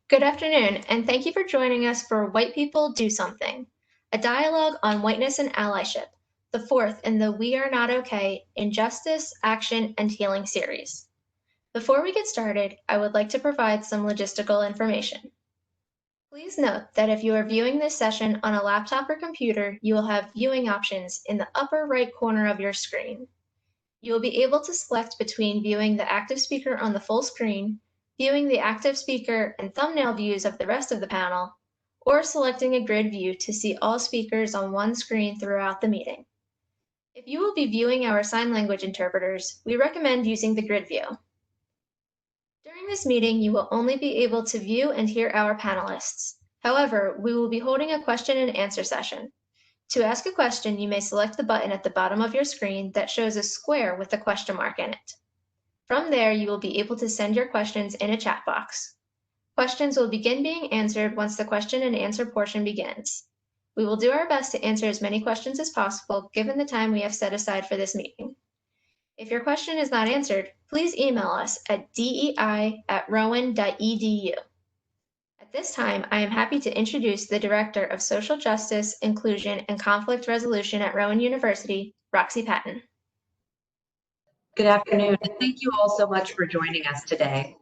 Good afternoon, and thank you for joining us for White People Do Something, a dialogue on whiteness and allyship, the fourth in the We Are Not Okay Injustice, Action, and Healing series. Before we get started, I would like to provide some logistical information. Please note that if you are viewing this session on a laptop or computer, you will have viewing options in the upper right corner of your screen. You will be able to select between viewing the active speaker on the full screen, viewing the active speaker and thumbnail views of the rest of the panel, or selecting a grid view to see all speakers on one screen throughout the meeting. If you will be viewing our sign language interpreters, we recommend using the grid view. During this meeting, you will only be able to view and hear our panelists. However, we will be holding a question and answer session. To ask a question, you may select the button at the bottom of your screen that shows a square with a question mark in it. From there, you will be able to send your questions in a chat box. Questions will begin being answered once the question and answer portion begins. We will do our best to answer as many questions as possible given the time we have set aside for this meeting. If your question is not answered, please email us at dei@rowan.edu. At this time, I am happy to introduce the Director of Social Justice, Inclusion, and Conflict Resolution at Rowan University, Roxie Patton. Good afternoon, and thank you all so much for joining us today.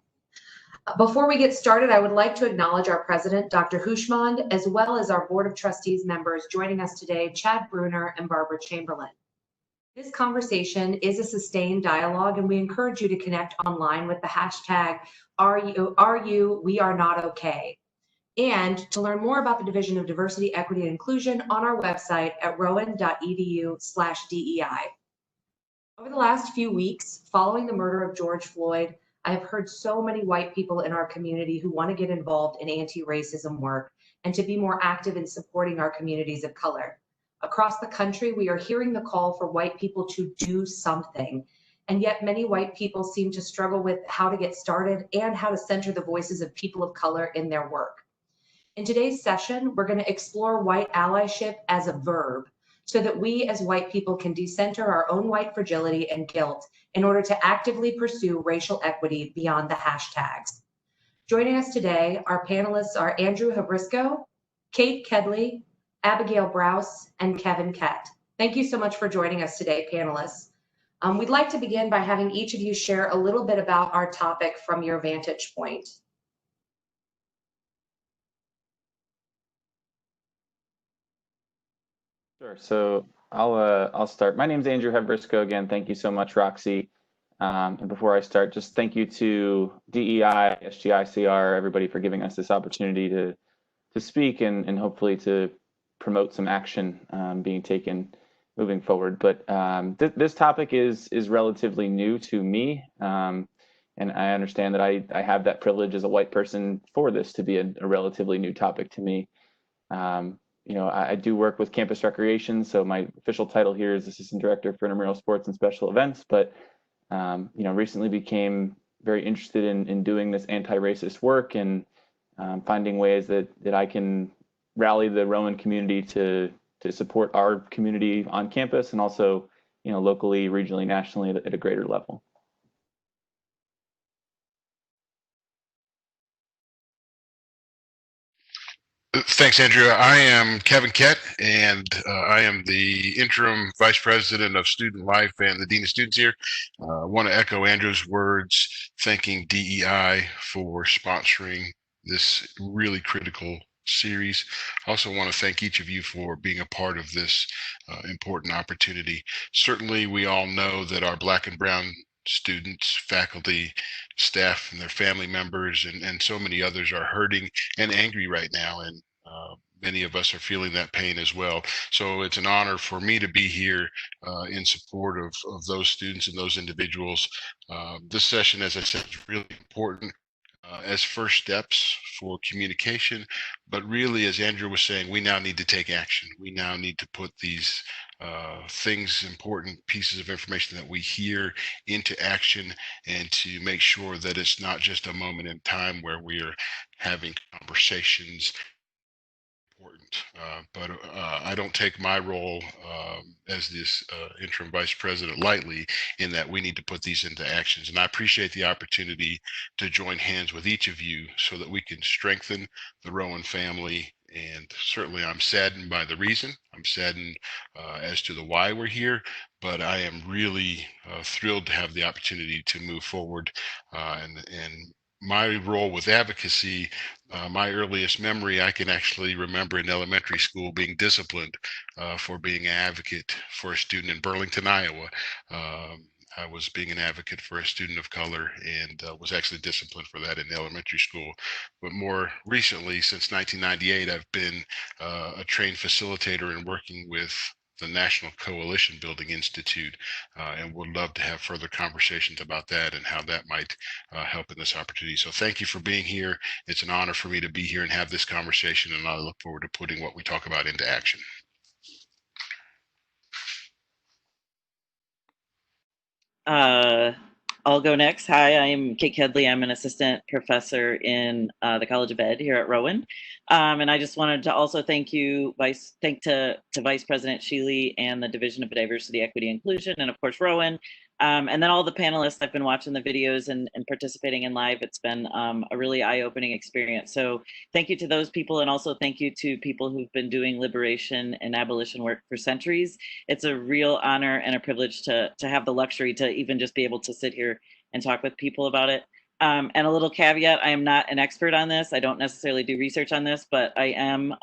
Before we get started, I would like to acknowledge our President, Dr. Hushmand, as well as our Board of Trustees members joining us today, Chad Bruner and Barbara Chamberlain. This conversation is a sustained dialogue, and we encourage you to connect online with the hashtag #ReWeAreNotOK, and to learn more about the Division of Diversity, Equity, and Inclusion on our website at rowan.edu/DEI. Over the last few weeks, following the murder of George Floyd, I have heard so many white people in our community who want to get involved in anti-racism work and to be more active in supporting our communities of color. Across the country, we are hearing the call for white people to do something, and yet many white people seem to struggle with how to get started and how to center the voices of people of color in their work. In today's session, we're going to explore white allyship as a verb, so that we as white people can decenter our own white fragility and guilt in order to actively pursue racial equity beyond the hashtags. Joining us today, our panelists are Andrew Havrisko, Kate Kedley, Abigail Brous, and Kevin Koett. Thank you so much for joining us today, panelists. We'd like to begin by having each of you share a little bit about our topic from your vantage point. Sure. So I'll start. My name is Andrew Havrisko. Again, thank you so much, Roxie. And before I start, just thank you to DEI, SGICR, everybody for giving us this opportunity to speak and hopefully to promote some action being taken moving forward. But this topic is relatively new to me, and I understand that I have that privilege as a white person for this to be a relatively new topic to me. You know, I do work with campus recreation, so my official title here is Assistant Director for Intramural Sports and Special Events, but you know, recently became very interested in doing this anti-racist work and finding ways that I can rally the Rowan community to support our community on campus and also, you know, locally, regionally, nationally at a greater level. Thanks, Andrew. I am Kevin Koett, and I am the interim vice president of student life and the dean of students here. I want to echo Andrew's words, thanking DEI for sponsoring this really critical series. I also want to thank each of you for being a part of this important opportunity. Certainly, we all know that our Black and brown students, faculty, staff, and their family members, and so many others are hurting and angry right now, and many of us are feeling that pain as well. So it's an honor for me to be here in support of those students and those individuals. This session, as I said, is really important as first steps for communication, but really, as Andrew was saying, we now need to take action. We now need to put these things, important pieces of information that we hear into action, and to make sure that it's not just a moment in time where we are having conversations. Important. but I don't take my role as this interim vice president lightly, in that we need to put these into actions. And I appreciate the opportunity to join hands with each of you so that we can strengthen the Rowan family. And certainly I'm saddened by the reason. I'm saddened as to the why we're here, but I am really thrilled to have the opportunity to move forward. And my role with advocacy, my earliest memory, I can actually remember in elementary school being disciplined for being an advocate for a student in Burlington, Iowa. I was being an advocate for a student of color, and was actually disciplined for that in elementary school. But more recently, since 1998, I've been a trained facilitator and working with the National Coalition Building Institute, and would love to have further conversations about that and how that might help in this opportunity. So thank you for being here. It's an honor for me to be here and have this conversation, and I look forward to putting what we talk about into action. I'll go next. Hi, I'm Kate Kedley. I'm an assistant professor in the College of Ed here at Rowan. And I just wanted to also thank Vice President Sheely and the Division of Diversity, Equity, Inclusion, and of course, Rowan. And then all the panelists. I've been watching the videos and participating in live. It's been a really eye-opening experience. So thank you to those people, and also thank you to people who've been doing liberation and abolition work for centuries. It's a real honor and a privilege to have the luxury to even just be able to sit here and talk with people about it. And a little caveat, I am not an expert on this. I don't necessarily do research on this, but I am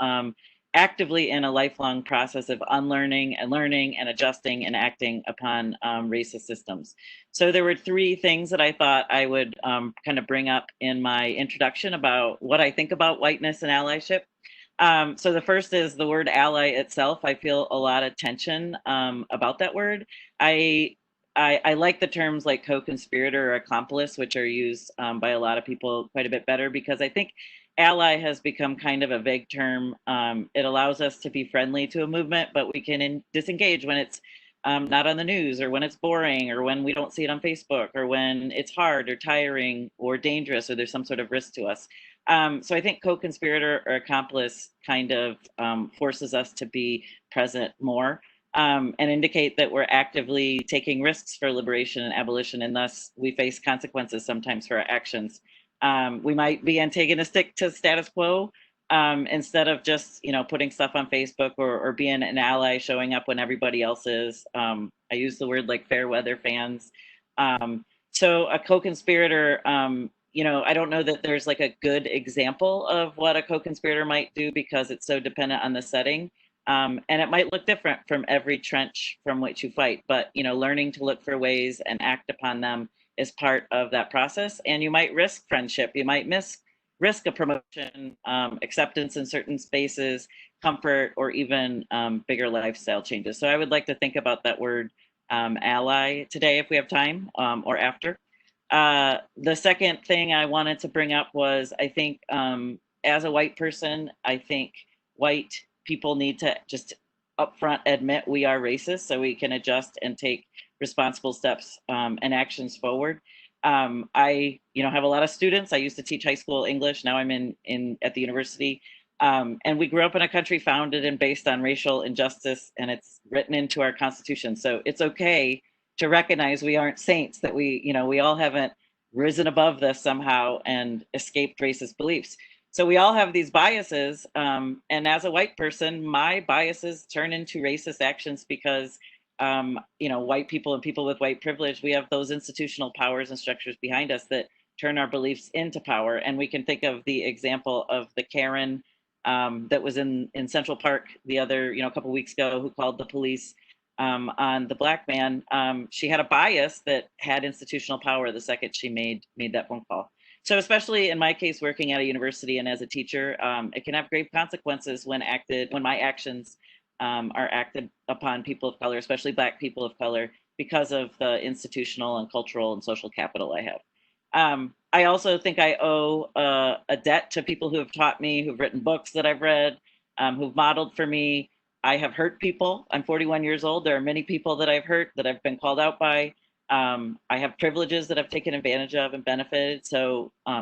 actively in a lifelong process of unlearning and learning and adjusting and acting upon racist systems. So there were three things that I thought I would kind of bring up in my introduction about what I think about whiteness and allyship. So the first is the word ally itself. I feel a lot of tension about that word. I like the terms like co-conspirator or accomplice, which are used by a lot of people quite a bit better, because I think ally has become kind of a vague term. It allows us to be friendly to a movement, but we can disengage when it's not on the news, or when it's boring, or when we don't see it on Facebook, or when it's hard or tiring or dangerous, or there's some sort of risk to us. So I think co-conspirator or accomplice kind of forces us to be present more, and indicate that we're actively taking risks for liberation and abolition, and thus we face consequences sometimes for our actions. We might be antagonistic to status quo, instead of just putting stuff on Facebook, or being an ally, showing up when everybody else is. I use the word like fair weather fans. So a co-conspirator, I don't know that there's like a good example of what a co-conspirator might do, because it's so dependent on the setting. And it might look different from every trench from which you fight, but learning to look for ways and act upon them is part of that process. And you might risk friendship, you might risk a promotion, acceptance in certain spaces, comfort, or even bigger lifestyle changes. So I would like to think about that word ally today, if we have time, or after. The second thing I wanted to bring up was, I think as a white person, I think white people need to just upfront admit we are racist, so we can adjust and take responsible steps and actions forward. I have a lot of students. I used to teach high school English. Now I'm at the university. And we grew up in a country founded and based on racial injustice, and it's written into our Constitution. So it's okay to recognize we aren't saints, that we all haven't risen above this somehow and escaped racist beliefs. So we all have these biases. And as a white person, my biases turn into racist actions because white people and people with white privilege, we have those institutional powers and structures behind us that turn our beliefs into power. And we can think of the example of the Karen that was in Central Park a couple weeks ago, who called the police on the Black man. She had a bias that had institutional power the second she made that phone call. So especially in my case, working at a university and as a teacher, it can have grave consequences when my actions are acted upon people of color, especially Black people of color, because of the institutional and cultural and social capital I have. I also think I owe a debt to people who have taught me, who've written books that I've read, who've modeled for me. I have hurt people. I'm 41 years old. There are many people that I've hurt, that I've been called out by. I have privileges that I've taken advantage of and benefited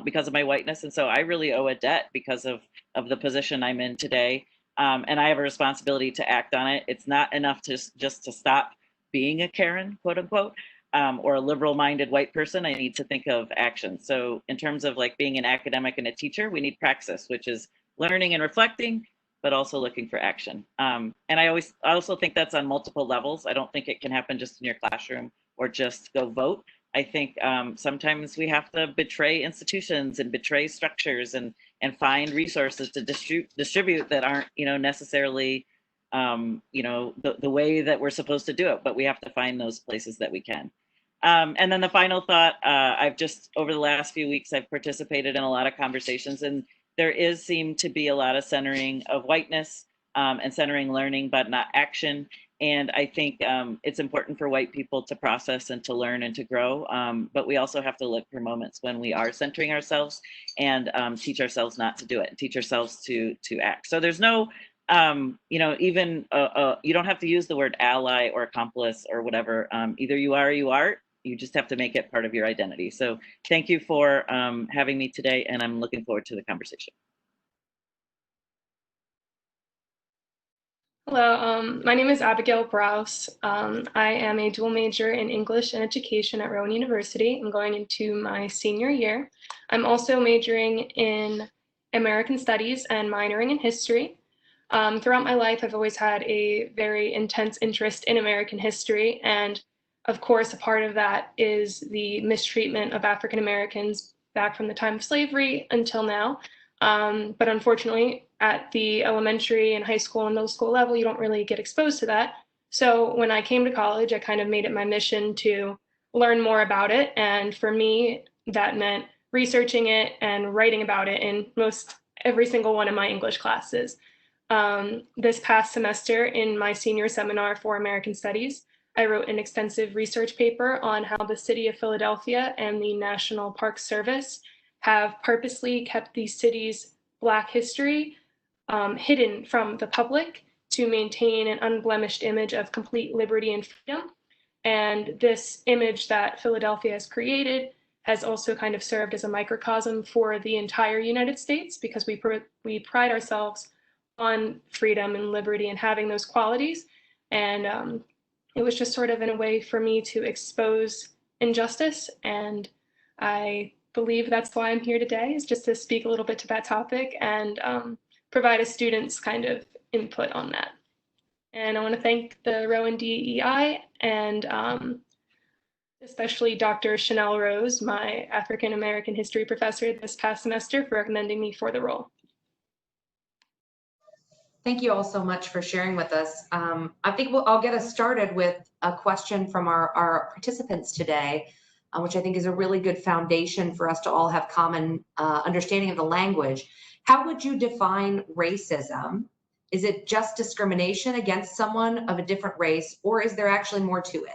because of my whiteness. And so I really owe a debt because of the position I'm in today. and I have a responsibility to act on it. It's not enough to just to stop being a Karen, quote unquote, or a liberal-minded white person. I need to think of action. So in terms of like being an academic and a teacher, we need praxis, which is learning and reflecting, but also looking for action. And I also think that's on multiple levels. I don't think it can happen just in your classroom or just go vote. I think sometimes we have to betray institutions and betray structures and find resources to distribute that aren't, necessarily, the way that we're supposed to do it, but we have to find those places that we can. And then the final thought, over the last few weeks, I've participated in a lot of conversations, and there seemed to be a lot of centering of whiteness and centering learning, but not action. And I think it's important for white people to process and to learn and to grow. But we also have to look for moments when we are centering ourselves and teach ourselves not to do it, and teach ourselves to act. So there's no, you don't have to use the word ally or accomplice or whatever. Either you are or you aren't. You just have to make it part of your identity. So thank you for having me today, and I'm looking forward to the conversation. Hello, my name is Abigail Brous. I am a dual major in English and Education at Rowan University. I'm going into my senior year. I'm also majoring in American Studies and minoring in history. Throughout my life, I've always had a very intense interest in American history, and of course, a part of that is the mistreatment of African Americans back from the time of slavery until now. But unfortunately, at the elementary and high school and middle school level, you don't really get exposed to that. So when I came to college, I kind of made it my mission to learn more about it. And for me, that meant researching it and writing about it in every single one of my English classes. This past semester in my senior seminar for American Studies, I wrote an extensive research paper on how the city of Philadelphia and the National Park Service have purposely kept the city's Black history hidden from the public to maintain an unblemished image of complete liberty and freedom. And this image that Philadelphia has created has also kind of served as a microcosm for the entire United States, because we pride ourselves on freedom and liberty and having those qualities. And it was just sort of in a way for me to expose injustice, and I believe that's why I'm here today, is just to speak a little bit to that topic and provide a student's kind of input on that. And I want to thank the Rowan DEI and especially Dr. Chanel Rose, my African American history professor this past semester, for recommending me for the role. Thank you all so much for sharing with us. I think I'll get us started with a question from our participants today, which I think is a really good foundation for us to all have common understanding of the language. How would you define racism? Is it just discrimination against someone of a different race, or is there actually more to it?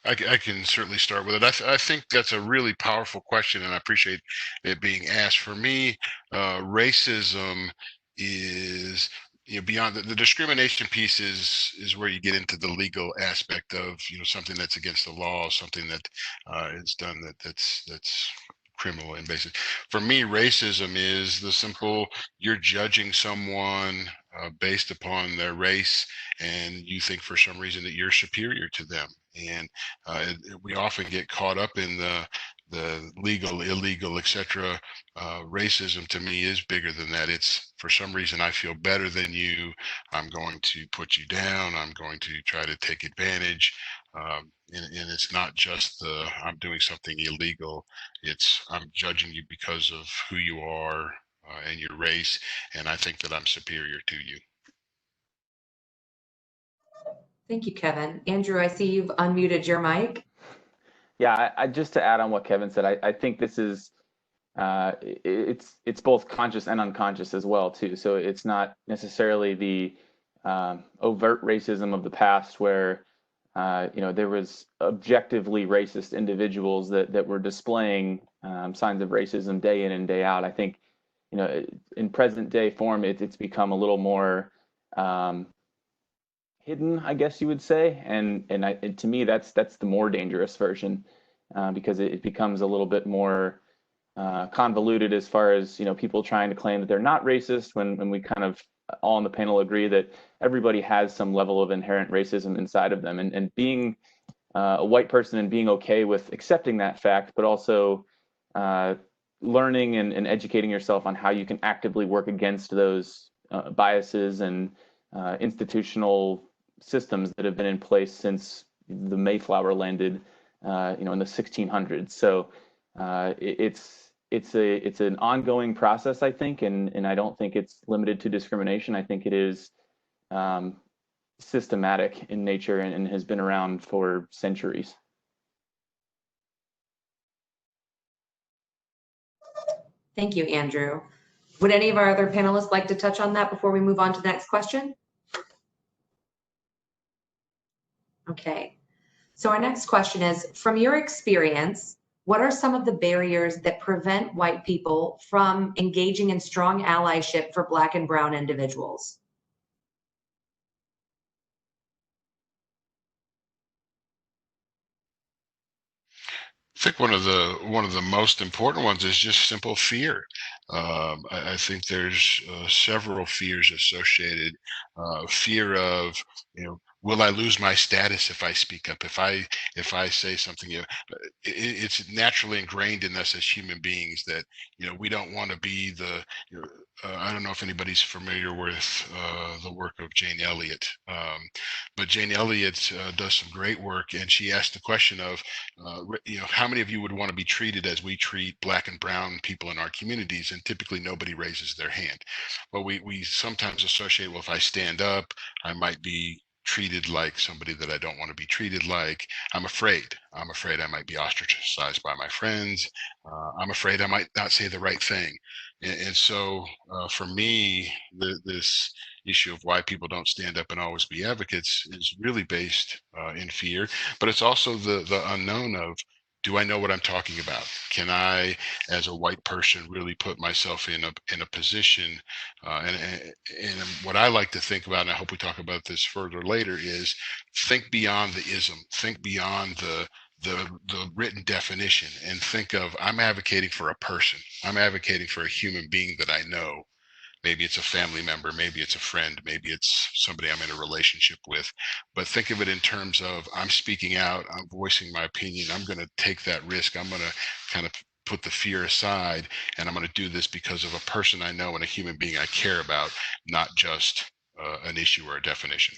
I can certainly start with it. I think that's a really powerful question, and I appreciate it being asked. For me, racism is, beyond the discrimination piece is where you get into the legal aspect of, something that's against the law, something that is done that's criminal and basic. For me, racism is the simple, you're judging someone based upon their race, and you think for some reason that you're superior to them. And we often get caught up in the legal, illegal, etc. Racism to me is bigger than that. It's, for some reason, I feel better than you. I'm going to put you down. I'm going to try to take advantage. And it's not just I'm doing something illegal. It's I'm judging you because of who you are and your race, and I think that I'm superior to you. Thank you, Kevin. Andrew, I see you've unmuted your mic. Yeah, I just to add on what Kevin said, I think this is it's both conscious and unconscious as well too. So it's not necessarily the overt racism of the past where there was objectively racist individuals that were displaying signs of racism day in and day out. I think in present day form it's become a little more hidden, I guess you would say, and to me that's the more dangerous version. because it becomes a little bit more convoluted as far as, you know, people trying to claim that they're not racist when we kind of all on the panel agree that everybody has some level of inherent racism inside of them, and being a white person and being okay with accepting that fact, but also learning and educating yourself on how you can actively work against those biases and institutional systems that have been in place since the Mayflower landed, you know, in the 1600s. So it's an ongoing process, I think, and I don't think it's limited to discrimination. I think it is systematic in nature and has been around for centuries. Thank you, Andrew. Would any of our other panelists like to touch on that before we move on to the next question? Okay, so our next question is, from your experience, what are some of the barriers that prevent white people from engaging in strong allyship for Black and Brown individuals? I think one of the most important ones is just simple fear. I think there's several fears associated. Fear of, you know, will I lose my status if I speak up? If I say something, you know, it's naturally ingrained in us as human beings that, you know, we don't want to be the, you know, I don't know if anybody's familiar with the work of Jane Elliott, but Jane Elliott does some great work, and she asked the question of, you know, how many of you would want to be treated as we treat Black and Brown people in our communities? And typically nobody raises their hand. Well, we sometimes associate, well, if I stand up, I might be treated like somebody that I don't want to be treated like. I'm afraid I might be ostracized by my friends. I'm afraid I might not say the right thing. And so for me, this issue of why people don't stand up and always be advocates is really based in fear, but it's also the unknown of, do I know what I'm talking about? Can I, as a white person, really put myself in a position? And what I like to think about, and I hope we talk about this further later, is think beyond the ism, think beyond the written definition, and think of, I'm advocating for a person. I'm advocating for a human being that I know. Maybe it's a family member, maybe it's a friend, maybe it's somebody I'm in a relationship with. But think of it in terms of, I'm speaking out, I'm voicing my opinion, I'm going to take that risk, I'm going to kind of put the fear aside, and I'm going to do this because of a person I know and a human being I care about, not just an issue or a definition.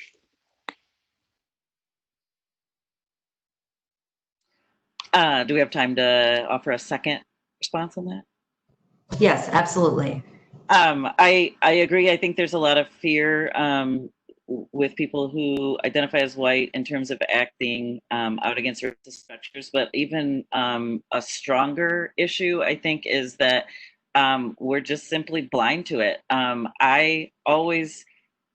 Do we have time to offer a second response on that? Yes, absolutely. I agree. I think there's a lot of fear with people who identify as white in terms of acting out against racist structures. But even a stronger issue, I think, is that we're just simply blind to it. I always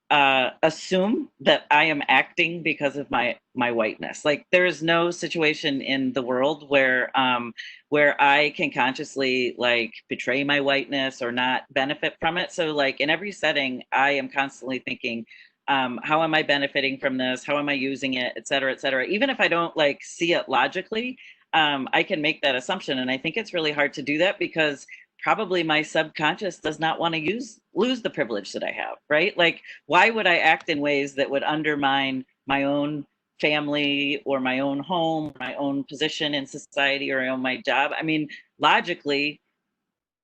assume that I am acting because of my whiteness. Like, there is no situation in the world where I can consciously like betray my whiteness or not benefit from it. So like in every setting, I am constantly thinking, how am I benefiting from this? How am I using it, et cetera, et cetera. Even if I don't like see it logically, I can make that assumption. And I think it's really hard to do that because probably my subconscious does not want to lose the privilege that I have, right? Like, why would I act in ways that would undermine my own family or my own home, my own position in society, or my job? I mean, logically,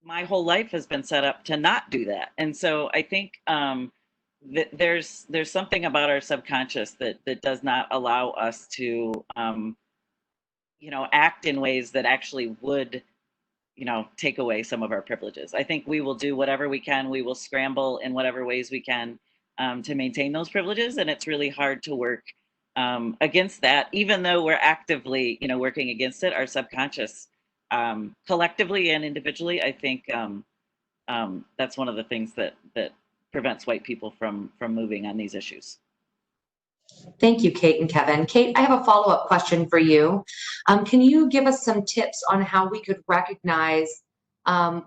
my whole life has been set up to not do that. And so I think that there's something about our subconscious that does not allow us to, act in ways that actually would take away some of our privileges. I think we will do whatever we can. We will scramble in whatever ways we can to maintain those privileges. And it's really hard to work against that, even though we're actively, working against it. Our subconscious, collectively and individually, I think that's one of the things that prevents white people from moving on these issues. Thank you, Kate and Kevin. Kate, I have a follow-up question for you. Can you give us some tips on how we could recognize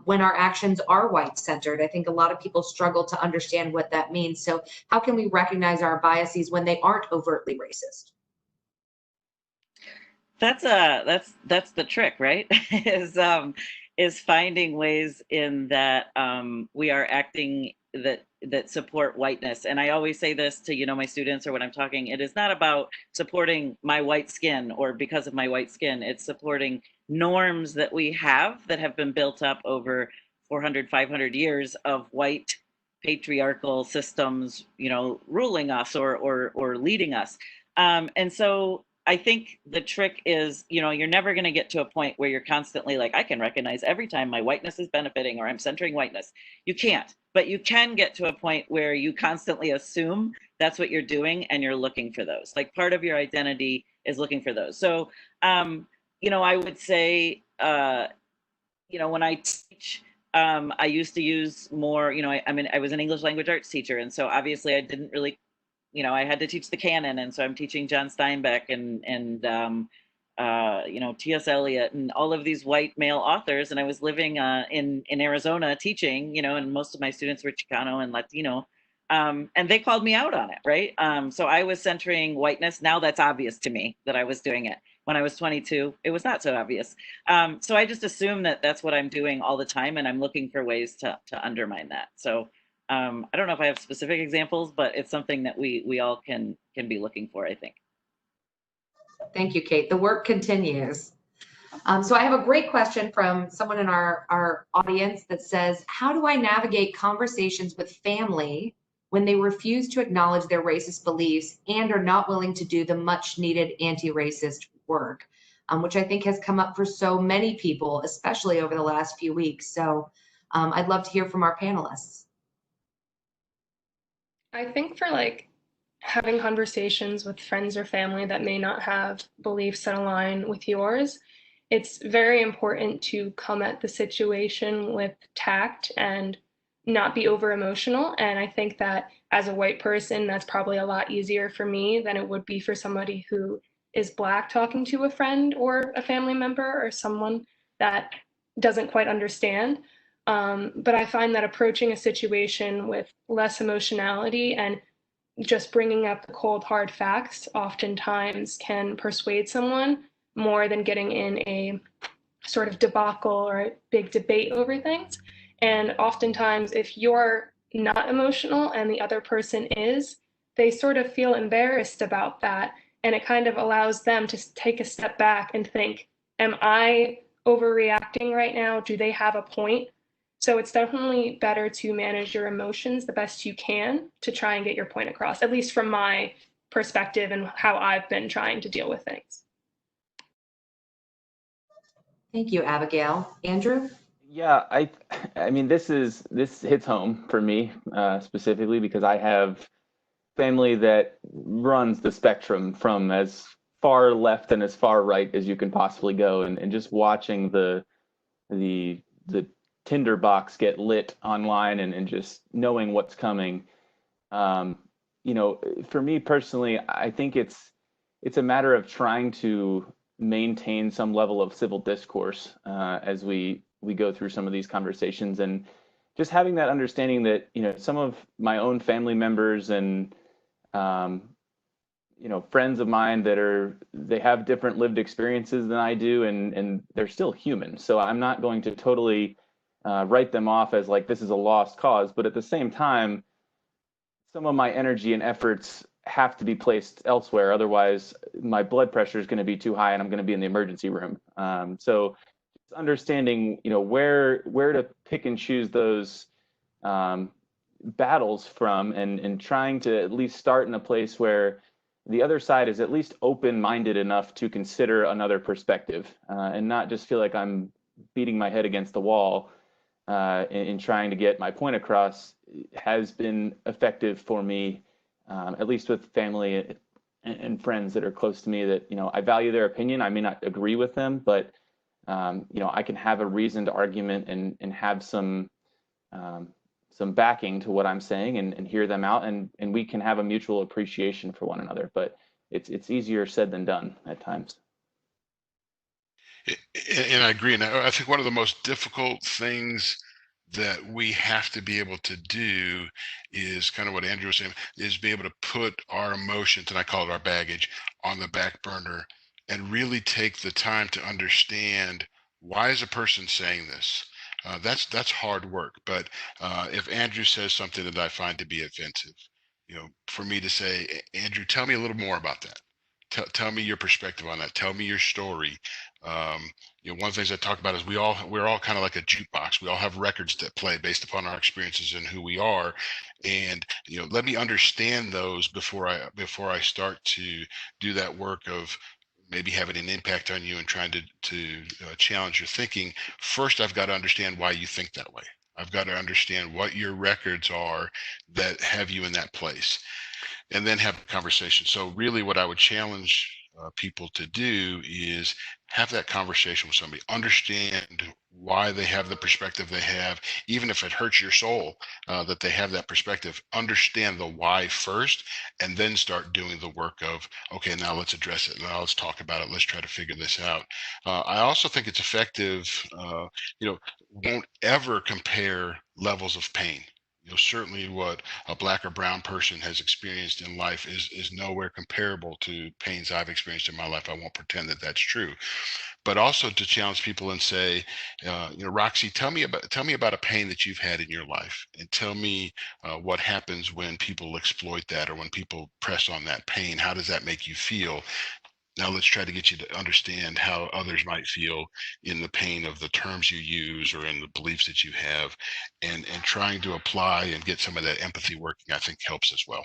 when our actions are white-centered? I think a lot of people struggle to understand what that means. So how can we recognize our biases when they aren't overtly racist? That's the trick, right? is finding ways in that we are acting that support whiteness. And I always say this to my students or when I'm talking, it is not about supporting my white skin or because of my white skin. It's supporting norms that we have that have been built up over 400, 500 years of white patriarchal systems, ruling us or leading us. And so I think the trick is, you're never going to get to a point where you're constantly like, I can recognize every time my whiteness is benefiting or I'm centering whiteness. You can't, but you can get to a point where you constantly assume that's what you're doing and you're looking for those. Like part of your identity is looking for those. So, I would say, when I teach, I used to use more, I was an English language arts teacher. And so obviously I didn't really I had to teach the canon, and so I'm teaching John Steinbeck and T.S. Eliot and all of these white male authors. And I was living in Arizona teaching, and most of my students were Chicano and Latino, and they called me out on it, right? So I was centering whiteness. Now that's obvious to me that I was doing it. When I was 22, it was not so obvious. So I just assume that that's what I'm doing all the time, and I'm looking for ways to undermine that. So. I don't know if I have specific examples, but it's something that we all can be looking for, I think. Thank you, Kate. The work continues. So I have a great question from someone in our audience that says, how do I navigate conversations with family when they refuse to acknowledge their racist beliefs and are not willing to do the much needed anti-racist work, which I think has come up for so many people, especially over the last few weeks. So I'd love to hear from our panelists. I think for having conversations with friends or family that may not have beliefs that align with yours, it's very important to come at the situation with tact and not be over emotional. And I think that as a white person, that's probably a lot easier for me than it would be for somebody who is Black talking to a friend or a family member or someone that doesn't quite understand. But I find that approaching a situation with less emotionality and just bringing up the cold, hard facts oftentimes can persuade someone more than getting in a sort of debacle or a big debate over things. And oftentimes, if you're not emotional and the other person is, they sort of feel embarrassed about that. And it kind of allows them to take a step back and think, am I overreacting right now? Do they have a point? So it's definitely better to manage your emotions the best you can to try and get your point across, at least from my perspective and how I've been trying to deal with things. Thank you, Abigail. Andrew? Yeah, I mean, this hits home for me specifically because I have family that runs the spectrum from as far left and as far right as you can possibly go, and just watching the tinder box get lit online and just knowing what's coming. For me personally, I think it's a matter of trying to maintain some level of civil discourse as we go through some of these conversations, and just having that understanding that some of my own family members and friends of mine they have different lived experiences than I do, and they're still human. So I'm not going to totally write them off as like this is a lost cause, but at the same time, some of my energy and efforts have to be placed elsewhere. Otherwise, my blood pressure is going to be too high and I'm going to be in the emergency room. So understanding, where to pick and choose those battles from, and trying to at least start in a place where the other side is at least open-minded enough to consider another perspective, and not just feel like I'm beating my head against the wall in trying to get my point across, has been effective for me, at least with family and friends that are close to me that, I value their opinion. I may not agree with them, but I can have a reasoned argument and have some backing to what I'm saying and hear them out, and we can have a mutual appreciation for one another. But it's easier said than done at times. And I agree. And I think one of the most difficult things that we have to be able to do is kind of what Andrew was saying, is be able to put our emotions, and I call it our baggage, on the back burner and really take the time to understand, why is a person saying this? That's hard work. But if Andrew says something that I find to be offensive, for me to say, Andrew, tell me a little more about that. Tell me your perspective on that. Tell me your story. Um, one of the things I talk about is we're all kind of like a jukebox. We all have records that play based upon our experiences and who we are. And let me understand those before I start to do that work of maybe having an impact on you and trying to challenge your thinking. First, I've got to understand why you think that way. I've got to understand what your records are that have you in that place, and then have a conversation. So really what I would challenge people to do is have that conversation with somebody, understand why they have the perspective they have, even if it hurts your soul that they have that perspective. Understand the why first, and then start doing the work of, okay, now let's address it. Now let's talk about it. Let's try to figure this out. I also think it's effective, won't ever compare levels of pain. Certainly what a Black or brown person has experienced in life is nowhere comparable to pains I've experienced in my life. I won't pretend that that's true, but also to challenge people and say, Roxie, tell me about a pain that you've had in your life, and tell me what happens when people exploit that, or when people press on that pain. How does that make you feel? Now let's try to get you to understand how others might feel in the pain of the terms you use or in the beliefs that you have, and trying to apply and get some of that empathy working, I think helps as well.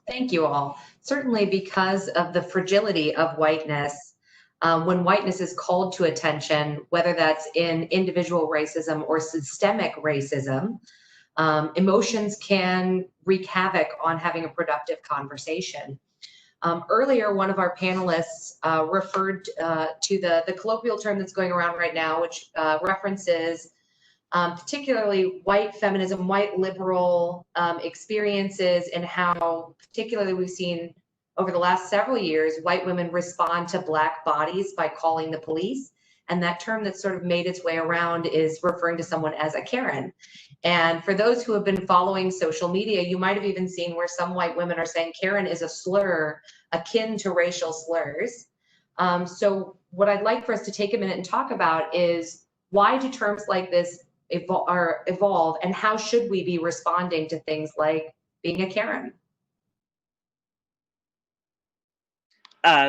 Thank you all. Certainly, because of the fragility of whiteness, when whiteness is called to attention, whether that's in individual racism or systemic racism, emotions can wreak havoc on having a productive conversation. Earlier, one of our panelists referred to the colloquial term that's going around right now, which references particularly white feminism, white liberal experiences, and how particularly we've seen over the last several years, white women respond to Black bodies by calling the police. And that term that's sort of made its way around is referring to someone as a Karen. And for those who have been following social media, you might have even seen where some white women are saying Karen is a slur akin to racial slurs. So what I'd like for us to take a minute and talk about is, why do terms like this evolve, and how should we be responding to things like being a Karen?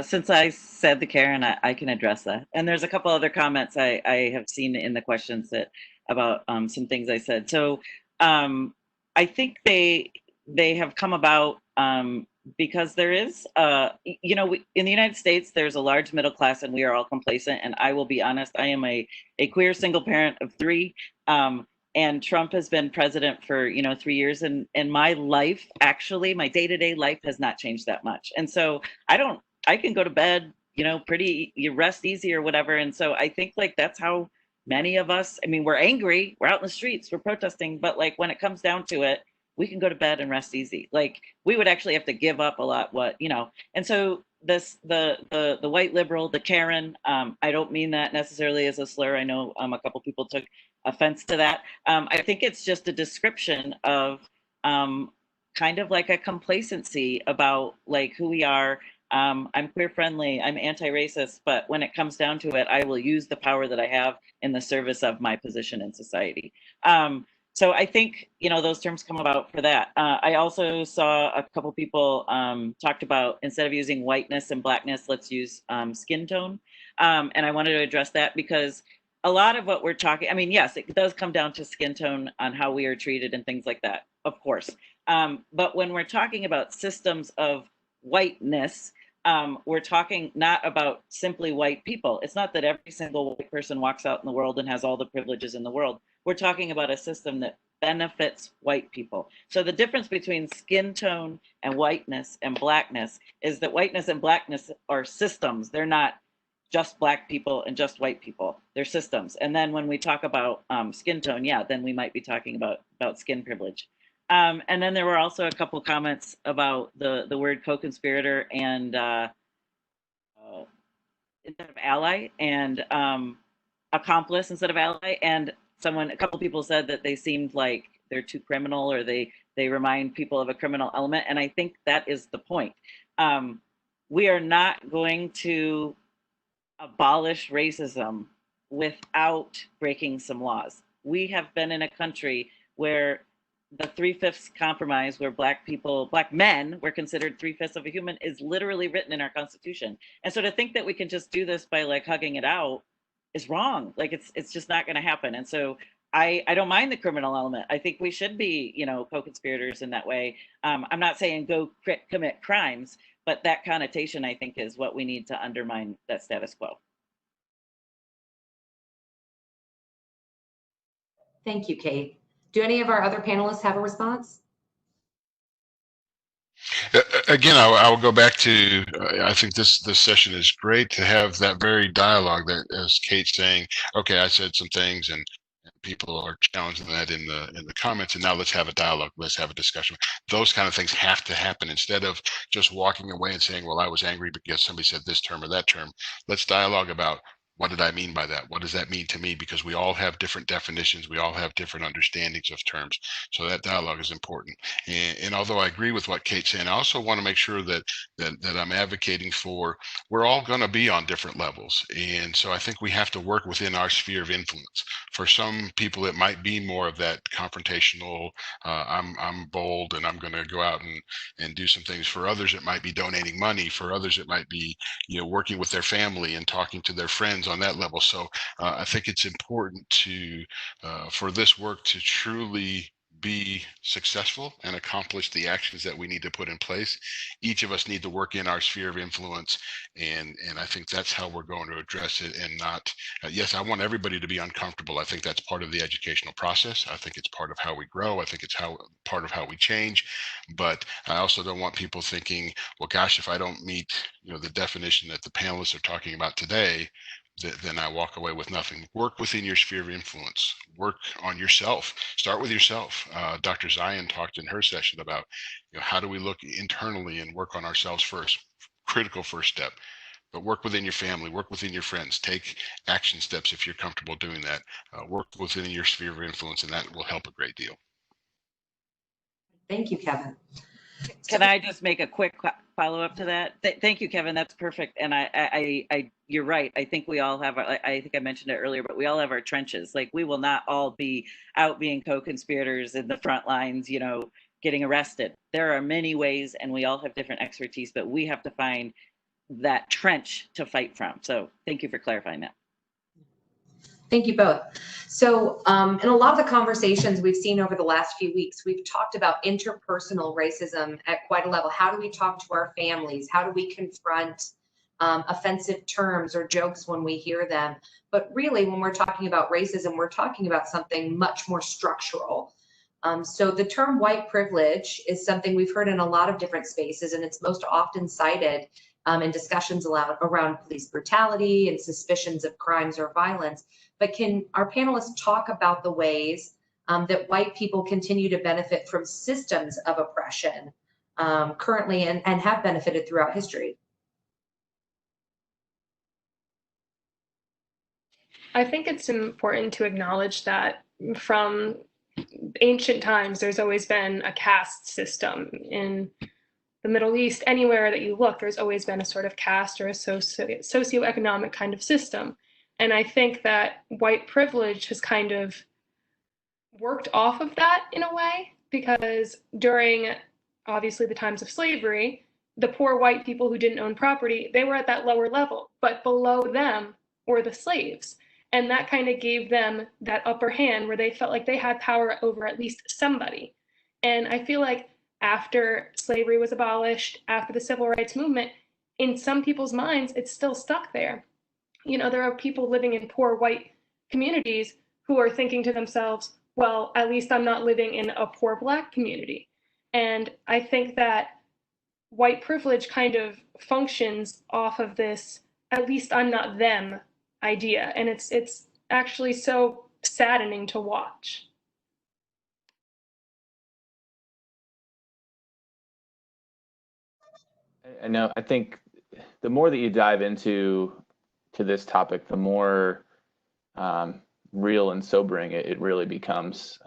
Since I said the Karen, I can address that. And there's a couple other comments I have seen in the questions that about some things I said. So I think they have come about because there is, in the United States, there's a large middle class, and we are all complacent. And I will be honest, I am a queer single parent of 3. And Trump has been president for 3 years, and my life, actually, my day-to-day life has not changed that much. And so I can go to bed, you rest easy or whatever. And so I think like that's how many of us, I mean, we're angry, we're out in the streets, we're protesting, but like when it comes down to it, we can go to bed and rest easy. Like we would actually have to give up a lot, and so the white liberal, the Karen, I don't mean that necessarily as a slur. I know a couple people took offense to that. I think it's just a description of kind of like a complacency about like who we are. I'm queer friendly, I'm anti-racist, but when it comes down to it, I will use the power that I have in the service of my position in society. So I think, those terms come about for that. I also saw a couple people talked about, instead of using whiteness and blackness, let's use skin tone. And I wanted to address that because a lot of what we're talking, I mean, yes, it does come down to skin tone on how we are treated and things like that, of course. But when we're talking about systems of whiteness, we're talking not about simply white people. It's not that every single white person walks out in the world and has all the privileges in the world. We're talking about a system that benefits white people. So the difference between skin tone and whiteness and blackness is that whiteness and blackness are systems. They're not just black people and just white people. They're systems. And then when we talk about skin tone, then we might be talking about skin privilege. And then there were also a couple comments about the word co-conspirator and instead of ally, and accomplice instead of ally. And a couple people said that they seemed like they're too criminal, or they remind people of a criminal element. And I think that is the point. we are not going to abolish racism without breaking some laws. We have been in a country where the 3/5 compromise, where Black people, Black men were considered 3/5 of a human, is literally written in our Constitution. And so to think that we can just do this by like hugging it out is wrong. Like it's just not going to happen. And so I don't mind the criminal element. I think we should be, you know, co-conspirators in that way. I'm not saying go commit crimes, but that connotation, I think, is what we need to undermine that status quo. Thank you, Kate. Do any of our other panelists have a response? Again, I will go back to, I think this session is great to have that very dialogue that, as Kate's saying, okay, I said some things and people are challenging that in the comments, and now let's have a dialogue, let's have a discussion. Those kind of things have to happen instead of just walking away and saying, well, I was angry because somebody said this term or that term. Let's dialogue about, what did I mean by that? What does that mean to me? Because we all have different definitions. We all have different understandings of terms. So that dialogue is important. And although I agree with what Kate's saying, I also want to make sure that I'm advocating for, we're all going to be on different levels. And so I think we have to work within our sphere of influence. For some people, it might be more of that confrontational, I'm bold and I'm going to go out and do some things. For others, it might be donating money. For others, it might be, you know, working with their family and talking to their friends on that level. So I think it's important to for this work to truly be successful and accomplish the actions that we need to put in place. Each of us need to work in our sphere of influence, and I think that's how we're going to address it. And not yes, I want everybody to be uncomfortable. I think that's part of the educational process. I think it's part of how we grow. I think it's part of how we change. But I also don't want people thinking, well, gosh, if I don't meet, you know, the definition that the panelists are talking about today, then I walk away with nothing. Work within your sphere of influence. Work on yourself. Start with yourself. Dr. Zion talked in her session about, you know, how do we look internally and work on ourselves first? Critical first step. But work within your family, work within your friends, take action steps if you're comfortable doing that. Work within your sphere of influence, and that will help a great deal. Thank you, Kevin. Can I just make a quick follow-up to that? Thank you, Kevin. That's perfect. And I you're right. I think we all have, I think I mentioned it earlier, but we all have our trenches. Like, we will not all be out being co-conspirators in the front lines, you know, getting arrested. There are many ways, and we all have different expertise, but we have to find that trench to fight from. So thank you for clarifying that. Thank you both. So in a lot of the conversations we've seen over the last few weeks, we've talked about interpersonal racism at quite a level. How do we talk to our families? How do we confront offensive terms or jokes when we hear them? But really, when we're talking about racism, we're talking about something much more structural. So the term white privilege is something we've heard in a lot of different spaces, and it's most often cited in discussions around police brutality and suspicions of crimes or violence. But can our panelists talk about the ways that white people continue to benefit from systems of oppression currently and have benefited throughout history? I think it's important to acknowledge that from ancient times, there's always been a caste system. In the Middle East, anywhere that you look, there's always been a sort of caste or a socioeconomic kind of system. And I think that white privilege has kind of worked off of that in a way, because during obviously the times of slavery, the poor white people who didn't own property, they were at that lower level, but below them were the slaves. And that kind of gave them that upper hand where they felt like they had power over at least somebody. And I feel like after slavery was abolished, after the civil rights movement, in some people's minds, it's still stuck there. You know, there are people living in poor white communities who are thinking to themselves, well, at least I'm not living in a poor Black community. And I think that white privilege kind of functions off of this, at least I'm not them idea. And it's actually so saddening to watch. I know. I think the more that you dive into this topic, the more real and sobering it really becomes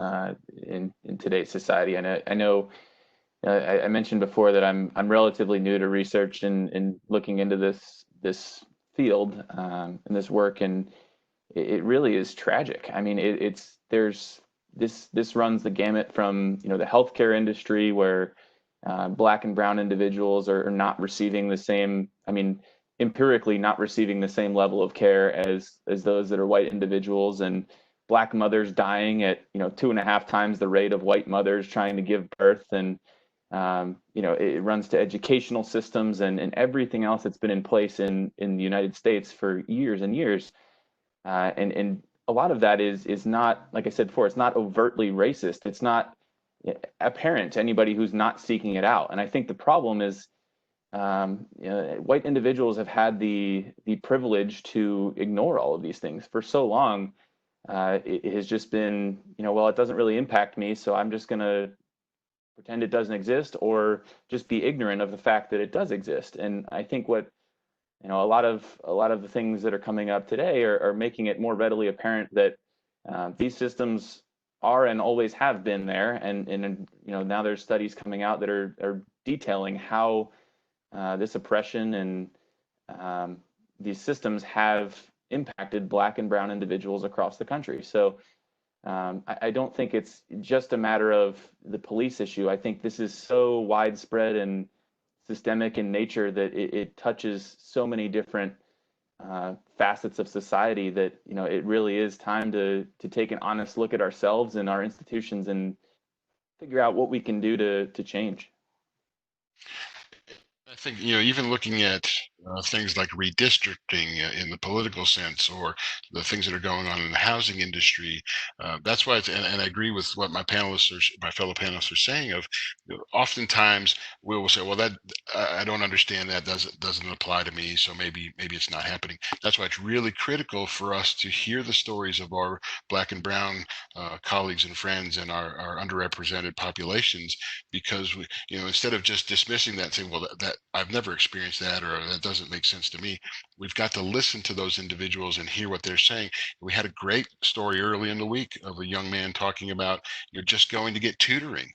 in today's society. And I know I mentioned before that I'm relatively new to research and looking into this field and this work, and it really is tragic. I mean, there's this runs the gamut from the healthcare industry where Black and brown individuals are not receiving the same. I mean, empirically not receiving the same level of care as those that are white individuals, and Black mothers dying at 2.5 times the rate of white mothers trying to give birth, and it runs to educational systems and everything else that's been in place in the United States for years and years. And a lot of that is not, like I said before, it's not overtly racist. It's not apparent to anybody who's not seeking it out. And I think the problem is white individuals have had the privilege to ignore all of these things for so long. It has just been, well, it doesn't really impact me, so I'm just going to pretend it doesn't exist, or just be ignorant of the fact that it does exist. And I think what a lot of the things that are coming up today are making it more readily apparent that these systems are and always have been there, and now there's studies coming out that are detailing how this oppression and these systems have impacted Black and brown individuals across the country. So I don't think it's just a matter of the police issue. I think this is so widespread and systemic in nature that it touches so many different facets of society that it really is time to take an honest look at ourselves and our institutions and figure out what we can do to change. I think, even looking at things like redistricting in the political sense, or the things that are going on in the housing industry, that's why, and I agree with what my fellow panelists are saying. Oftentimes we will say, well, that I don't understand, that doesn't apply to me, so maybe it's not happening. That's why it's really critical for us to hear the stories of our Black and brown colleagues and friends and our underrepresented populations, because we, instead of just dismissing that and saying, well, that I've never experienced that, or that doesn't make sense to me, we've got to listen to those individuals and hear what they're saying. We had a great story early in the week of a young man talking about just going to get tutoring,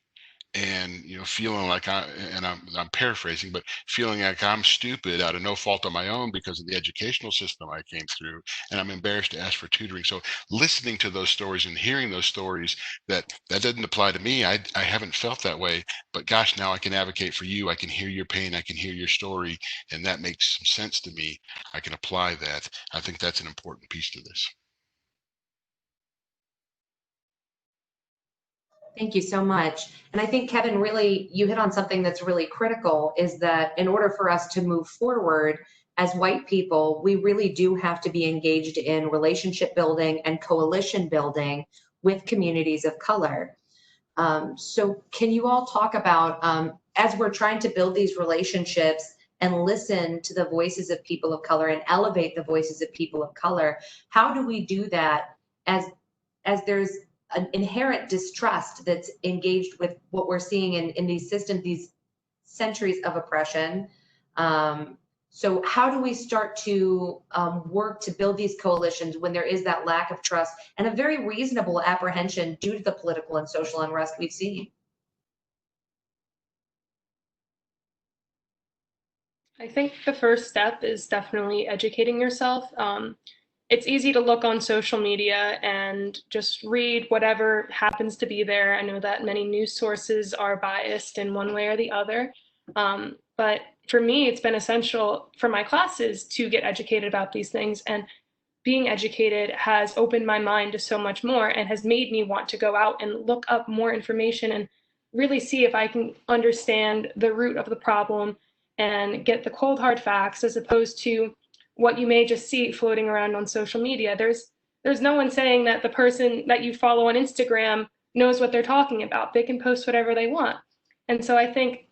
and feeling like I'm paraphrasing, but feeling like I'm stupid out of no fault of my own because of the educational system I came through, and I'm embarrassed to ask for tutoring. So listening to those stories and hearing those stories, that doesn't apply to me. I haven't felt that way, but gosh, now I can advocate for you. I can hear your pain, I can hear your story, and that makes some sense to me. I can apply that. I think that's an important piece to this. Thank you so much. And I think, Kevin, really, you hit on something that's really critical, is that in order for us to move forward as white people, we really do have to be engaged in relationship building and coalition building with communities of color. So can you all talk about, as we're trying to build these relationships and listen to the voices of people of color and elevate the voices of people of color, how do we do that as there's an inherent distrust that's engaged with what we're seeing in these systems, these centuries of oppression? So how do we start to work to build these coalitions when there is that lack of trust and a very reasonable apprehension due to the political and social unrest we've seen? I think the first step is definitely educating yourself. It's easy to look on social media and just read whatever happens to be there. I know that many news sources are biased in one way or the other. But for me, it's been essential for my classes to get educated about these things. And being educated has opened my mind to so much more and has made me want to go out and look up more information and really see if I can understand the root of the problem and get the cold hard facts, as opposed to what you may just see floating around on social media. There's no one saying that the person that you follow on Instagram knows what they're talking about. They can post whatever they want. And so I think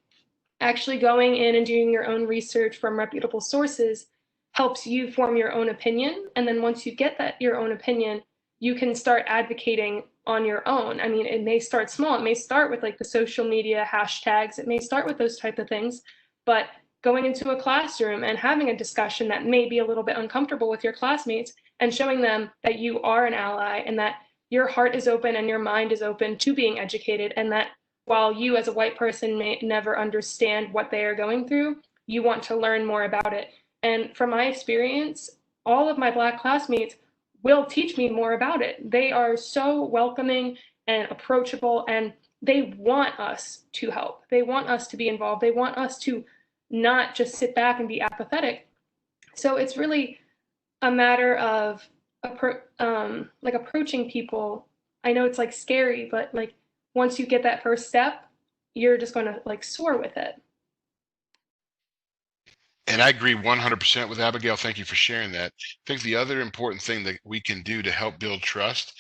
actually going in and doing your own research from reputable sources helps you form your own opinion. And then once you get your own opinion, you can start advocating on your own. I mean, it may start small. It may start with like the social media hashtags. It may start with those type of things, but going into a classroom and having a discussion that may be a little bit uncomfortable with your classmates and showing them that you are an ally and that your heart is open and your mind is open to being educated, and that while you as a white person may never understand what they are going through, you want to learn more about it. And from my experience, all of my Black classmates will teach me more about it. They are so welcoming and approachable, and they want us to help. They want us to be involved. They want us to not just sit back and be apathetic. So it's really a matter of like approaching people. I know it's like scary, but like once you get that first step, you're just going to like soar with it. And I agree 100% with Abigail. Thank you for sharing that. I think the other important thing that we can do to help build trust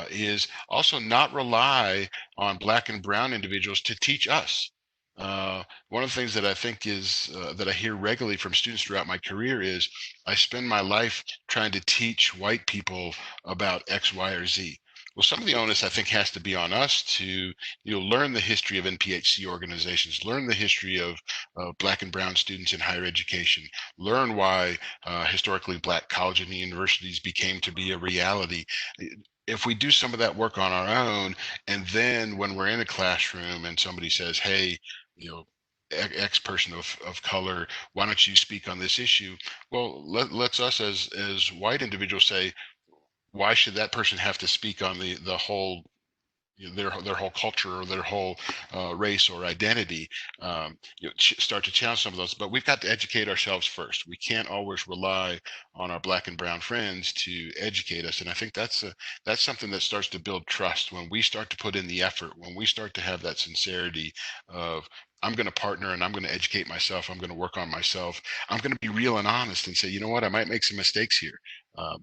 is also not rely on Black and brown individuals to teach us. One of the things that I think is that I hear regularly from students throughout my career is I spend my life trying to teach white people about X, Y, or Z. Well, some of the onus I think has to be on us to learn the history of NPHC organizations, learn the history of Black and brown students in higher education, learn why historically Black colleges and universities became to be a reality. If we do some of that work on our own, and then when we're in a classroom and somebody says, hey, X person of color, why don't you speak on this issue? Well, let's us as white individuals say, why should that person have to speak on the whole their whole culture or their whole race or identity? Start to challenge some of those, but we've got to educate ourselves first. We can't always rely on our Black and brown friends to educate us, and I think that's something that starts to build trust when we start to put in the effort, when we start to have that sincerity of, I'm going to partner and I'm going to educate myself. I'm going to work on myself. I'm going to be real and honest and say, you know what, I might make some mistakes here,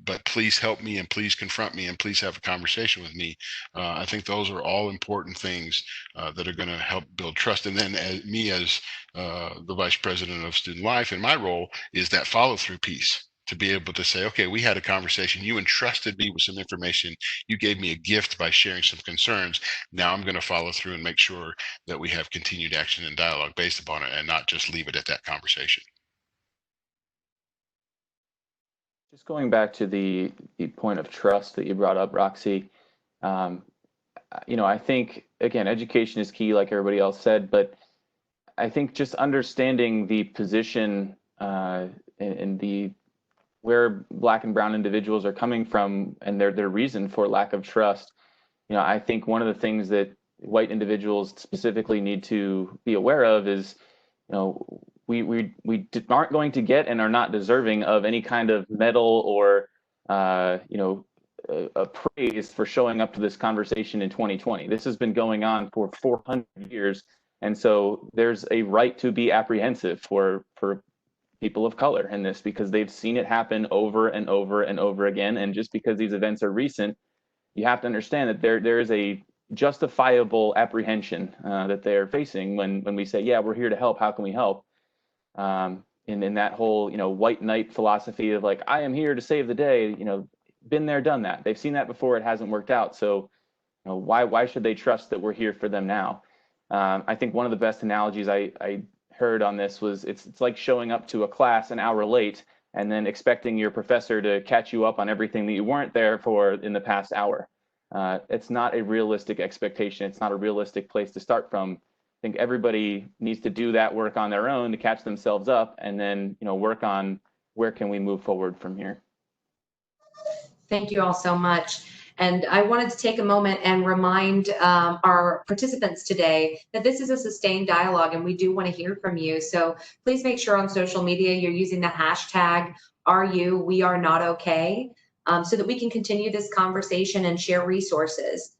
but please help me and please confront me and please have a conversation with me. I think those are all important things that are going to help build trust. And then as the vice president of student life, in my role is that follow through piece, to be able to say, okay, we had a conversation. You entrusted me with some information. You gave me a gift by sharing some concerns. Now I'm going to follow through and make sure that we have continued action and dialogue based upon it and not just leave it at that conversation. Just going back to the point of trust that you brought up, Roxie, I think, again, education is key, like everybody else said, but I think just understanding the position and the where Black and brown individuals are coming from and their reason for lack of trust. I think one of the things that white individuals specifically need to be aware of is, we aren't going to get and are not deserving of any kind of medal or a praise for showing up to this conversation in 2020. This has been going on for 400 years, and so there's a right to be apprehensive for people of color in this, because they've seen it happen over and over and over again. And just because these events are recent, you have to understand that there is a justifiable apprehension that they're facing when we say, yeah, we're here to help. How can we help? In that whole white knight philosophy of like, I am here to save the day. Been there, done that. They've seen that before. It hasn't worked out. So why should they trust that we're here for them now? I think one of the best analogies I heard on this was it's like showing up to a class an hour late and then expecting your professor to catch you up on everything that you weren't there for in the past hour. It's not a realistic expectation. It's not a realistic place to start from. I think everybody needs to do that work on their own to catch themselves up, and then work on where can we move forward from here. Thank you all so much. And I wanted to take a moment and remind our participants today that this is a sustained dialogue and we do want to hear from you. So please make sure on social media you're using the hashtag #WeAreNotOK so that we can continue this conversation and share resources.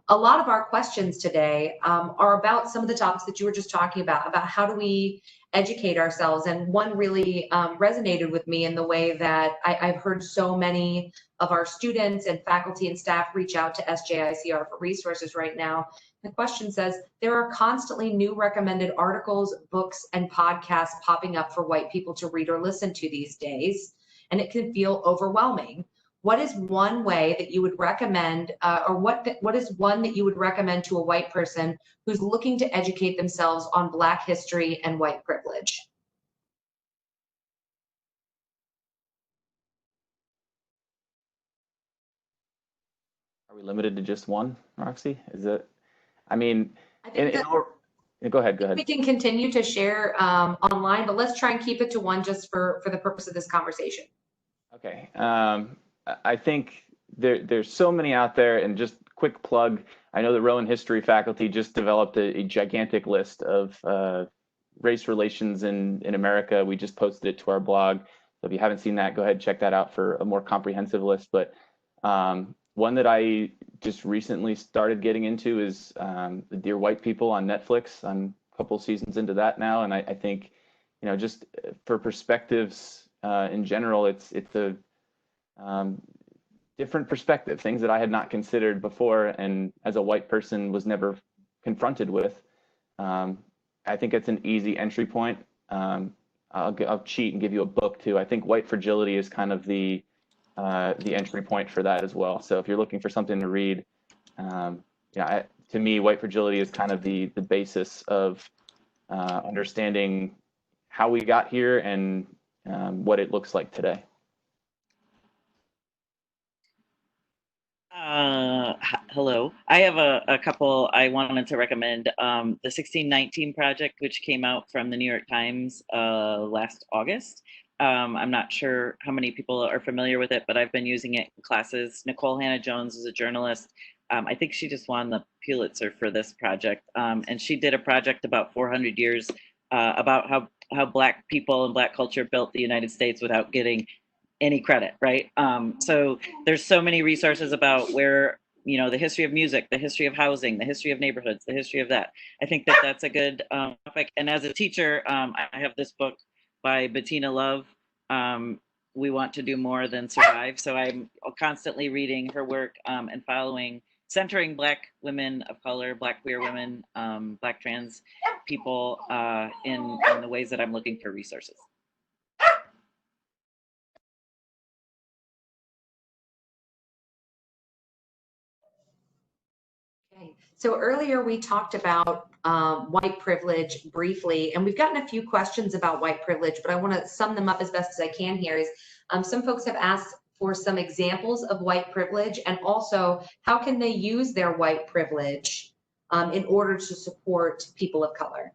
A lot of our questions today are about some of the topics that you were just talking about how do we educate ourselves. And one really resonated with me in the way that I've heard so many of our students and faculty and staff reach out to SJICR for resources right now. The question says, there are constantly new recommended articles, books, and podcasts popping up for white people to read or listen to these days, and it can feel overwhelming. What is one way that you would recommend, or what is one that you would recommend to a white person who's looking to educate themselves on Black history and white privilege? Are we limited to just one, Roxie? Is it? I mean, I think go ahead. we can continue to share online, but let's try and keep it to one just for the purpose of this conversation. Okay. I think there's so many out there, and just quick plug. I know the Rowan history faculty just developed a gigantic list of race relations in America. We just posted it to our blog. So if you haven't seen that, go ahead and check that out for a more comprehensive list. But one that I just recently started getting into is the Dear White People on Netflix. I'm a couple seasons into that now, and I think, just for perspectives in general, it's a different perspective, things that I had not considered before, and as a white person was never confronted with. I think it's an easy entry point. I'll cheat and give you a book too. I think White Fragility is kind of the entry point for that as well. So if you're looking for something to read, to me, White Fragility is kind of the basis of understanding how we got here and what it looks like today. Hello. I have a couple I wanted to recommend. The 1619 Project, which came out from the New York Times last August. I'm not sure how many people are familiar with it, but I've been using it in classes. Nicole Hannah-Jones is a journalist. I think she just won the Pulitzer for this project. And she did a project about 400 years about how Black people and Black culture built the United States without getting any credit, right? So there's so many resources about where, the history of music, the history of housing, the history of neighborhoods, the history of that. I think that that's a good topic. And as a teacher, I have this book by Bettina Love, We Want to Do More Than Survive. So I'm constantly reading her work and centering Black women of color, Black queer women, Black trans people in the ways that I'm looking for resources. Okay. So earlier we talked about white privilege briefly, and we've gotten a few questions about white privilege, but I want to sum them up as best as I can here. Is some folks have asked for some examples of white privilege, and also how can they use their white privilege in order to support people of color.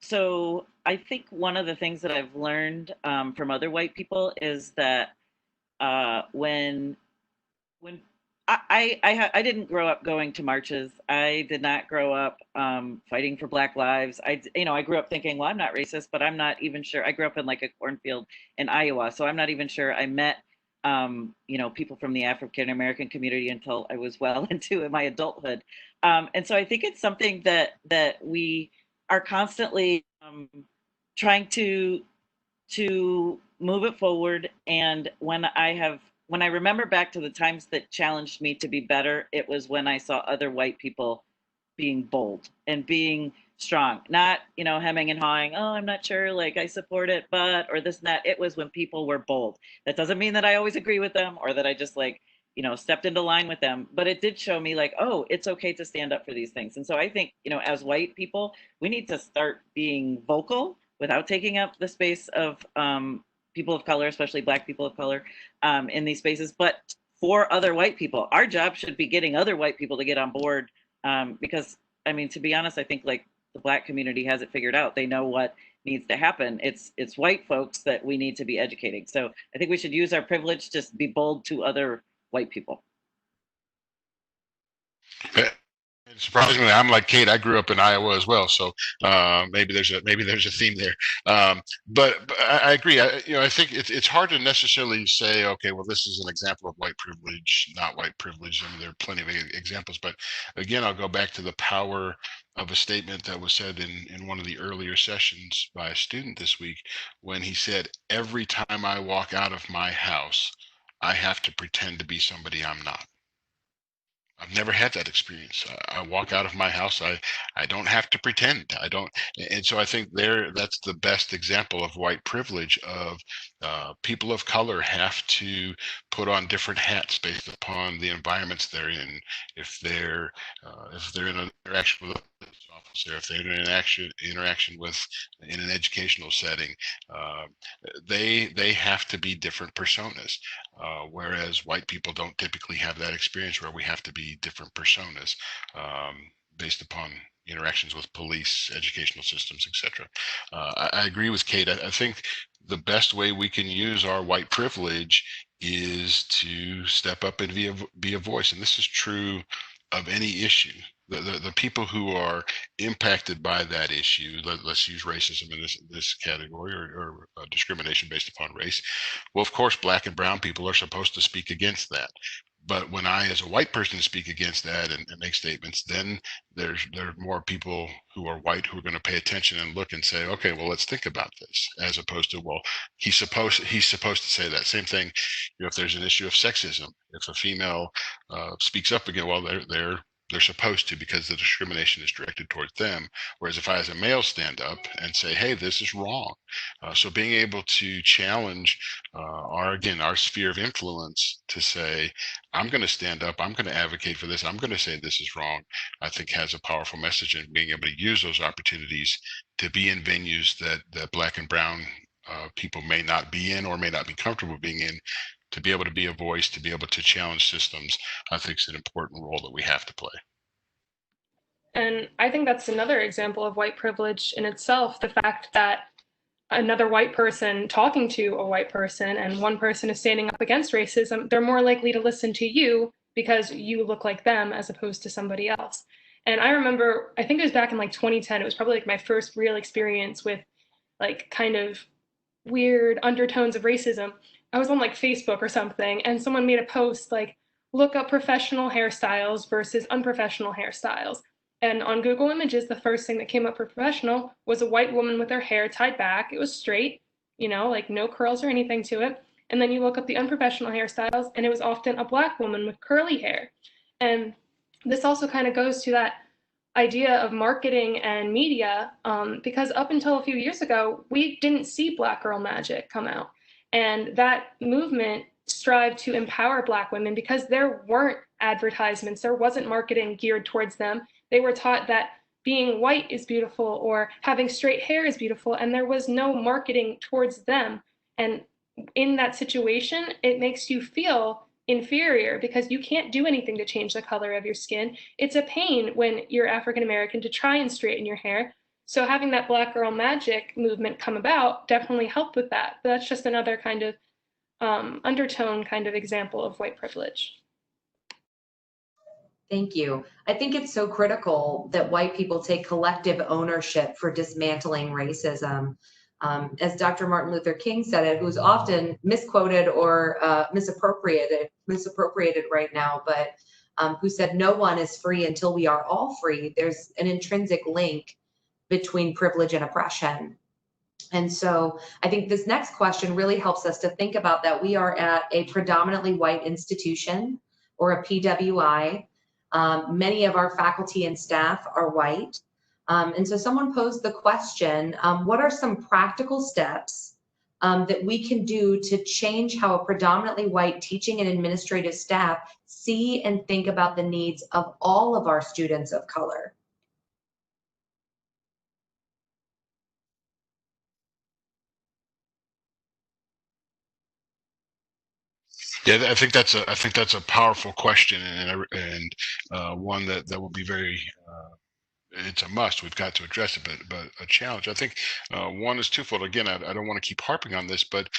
So I think one of the things that I've learned from other white people is that when I didn't grow up going to marches. I did not grow up fighting for Black lives. I grew up thinking, well, I'm not racist, but I'm not even sure. I grew up in like a cornfield in Iowa, so I'm not even sure I met people from the African American community until I was well into my adulthood. And so I think it's something that we are constantly trying to move it forward. And when I remember back to the times that challenged me to be better, it was when I saw other white people being bold and being strong, not, hemming and hawing. Oh, I'm not sure, like I support it, but, or this and that. It was when people were bold. That doesn't mean that I always agree with them or that I just stepped into line with them, but it did show me like, oh, it's okay to stand up for these things. And so I think, as white people, we need to start being vocal without taking up the space of people of color, especially Black people of color, in these spaces, but for other white people. Our job should be getting other white people to get on board, because, to be honest, I think like the Black community has it figured out. They know what needs to happen. It's white folks that we need to be educating. So I think we should use our privilege to be bold to other white people. Surprisingly, I'm like Kate. I grew up in Iowa as well, so maybe there's a theme there. But I agree. I think it's hard to necessarily say, okay, well, this is an example of white privilege, not white privilege. There are plenty of examples, but again, I'll go back to the power of a statement that was said in one of the earlier sessions by a student this week, when he said, "Every time I walk out of my house, I have to pretend to be somebody I'm not." I've never had that experience. I walk out of my house. I don't have to pretend. I don't. And so I think that's the best example of white privilege. Of people of color have to put on different hats based upon the environments they're in. If they're in an interaction with officer, if they're in an interaction with in an educational setting, they have to be different personas, whereas white people don't typically have that experience where we have to be different personas based upon interactions with police, educational systems, etc. I agree with Kate. I think the best way we can use our white privilege is to step up and be a voice, and this is true of any issue. The people who are impacted by that issue, let's use racism in this category, or discrimination based upon race. Well, of course, Black and brown people are supposed to speak against that. But when I, as a white person, speak against that and make statements, then there are more people who are white who are going to pay attention and look and say, okay, well, let's think about this, as opposed to, well, he's supposed to say that. Same thing, if there's an issue of sexism, if a female speaks up again, well, they're supposed to, because the discrimination is directed towards them. Whereas if I, as a male, stand up and say, hey, this is wrong. So being able to challenge our sphere of influence to say, I'm going to stand up, I'm going to advocate for this, I'm going to say this is wrong, I think has a powerful message, and being able to use those opportunities to be in venues that Black and brown people may not be in or may not be comfortable being in, to be able to be a voice, to be able to challenge systems, I think is an important role that we have to play. And I think that's another example of white privilege in itself, the fact that another white person talking to a white person and one person is standing up against racism, they're more likely to listen to you because you look like them as opposed to somebody else. And I remember, I think it was back in like 2010, it was probably like my first real experience with like kind of weird undertones of racism. I was on like Facebook or something, and someone made a post like, look up professional hairstyles versus unprofessional hairstyles. And on Google Images, the first thing that came up for professional was a white woman with her hair tied back. It was straight, like no curls or anything to it. And then you look up the unprofessional hairstyles, and it was often a Black woman with curly hair. And this also kind of goes to that idea of marketing and media, because up until a few years ago, we didn't see Black Girl Magic come out. And that movement strived to empower Black women because there weren't advertisements, there wasn't marketing geared towards them. They were taught that being white is beautiful or having straight hair is beautiful, and there was no marketing towards them. And in that situation, it makes you feel inferior because you can't do anything to change the color of your skin. It's a pain when you're African American to try and straighten your hair. So having that Black Girl Magic movement come about definitely helped with that. But that's just another kind of undertone kind of example of white privilege. Thank you. I think it's so critical that white people take collective ownership for dismantling racism. As Dr. Martin Luther King said it, who's often misquoted or misappropriated right now, but who said, no one is free until we are all free. There's an intrinsic link between privilege and oppression. And so I think this next question really helps us to think about that. We are at a predominantly white institution, or a PWI. Many of our faculty and staff are white. And so someone posed the question, what are some practical steps that we can do to change how a predominantly white teaching and administrative staff see and think about the needs of all of our students of color? Yeah, I think that's a powerful question, and one that will be very. It's a must. We've got to address it, but a challenge. I think one is twofold. Again, I don't want to keep harping on this, but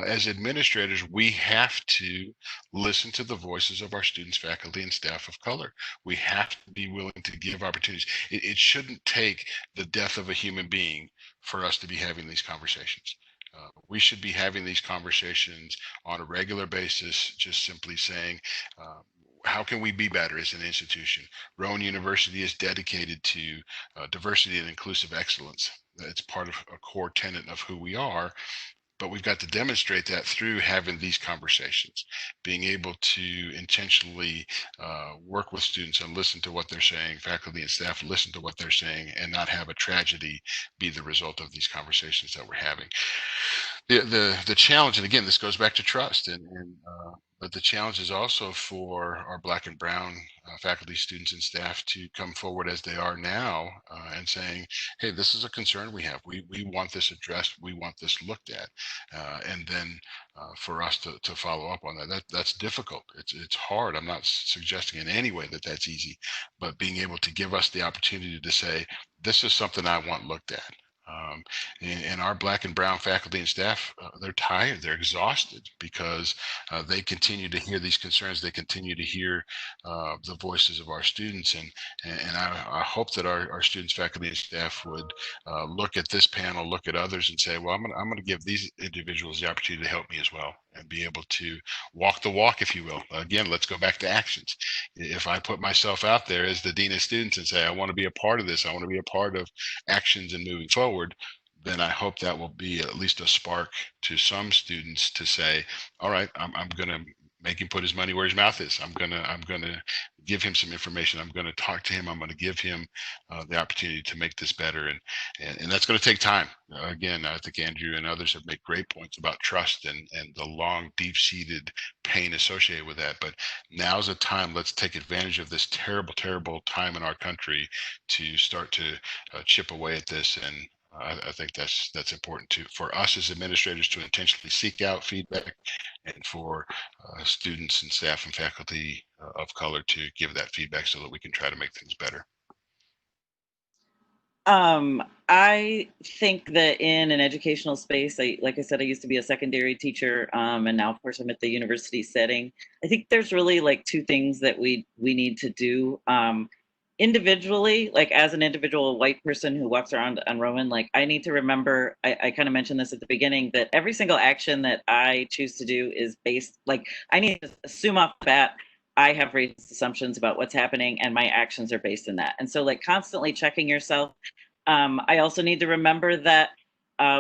as administrators, we have to listen to the voices of our students, faculty, and staff of color. We have to be willing to give opportunities. It shouldn't take the death of a human being for us to be having these conversations. We should be having these conversations on a regular basis, just simply saying, how can we be better as an institution? Rowan University is dedicated to diversity and inclusive excellence. It's part of a core tenet of who we are, but we've got to demonstrate that through having these conversations, being able to intentionally work with students and listen to what they're saying, faculty and staff listen to what they're saying, and not have a tragedy be the result of these conversations that we're having. The challenge, and again, this goes back to trust, and But the challenge is also for our Black and Brown faculty, students, and staff to come forward as they are now and saying, hey, this is a concern we have. We want this addressed. We want this looked at. And then for us to follow up on that, that's difficult. It's hard. I'm not suggesting in any way that that's easy, but being able to give us the opportunity to say, this is something I want looked at. And our Black and Brown faculty and staff, they're tired, they're exhausted because they continue to hear these concerns, they continue to hear the voices of our students. And I hope that our students, faculty, and staff would look at this panel, look at others and say, well, I'm gonna give these individuals the opportunity to help me as well and be able to walk the walk, if you will. Again, let's go back to actions. If I put myself out there as the Dean of Students and say, I want to be a part of this, I want to be a part of actions and moving forward, then I hope that will be at least a spark to some students to say, all right, I'm going to make him put his money where his mouth is. I'm going to give him some information. I'm going to talk to him. I'm going to give him the opportunity to make this better. And that's going to take time. Again, I think Andrew and others have made great points about trust and the long, deep-seated pain associated with that. But now's the time. Let's take advantage of this terrible, terrible time in our country to start to chip away at this. And I think that's important too for us as administrators to intentionally seek out feedback, and for students and staff and faculty of color to give that feedback so that we can try to make things better. I think that in an educational space, like I said, I used to be a secondary teacher, and now of course I'm at the university setting. I think there's really like two things that we need to do. Individually, like as an individual white person who walks around on Rowan, like I need to remember, I kind of mentioned this at the beginning, that every single action that I choose to do is based, like I need to assume off the bat, I have racist assumptions about what's happening and my actions are based in that. And so like constantly checking yourself. I also need to remember that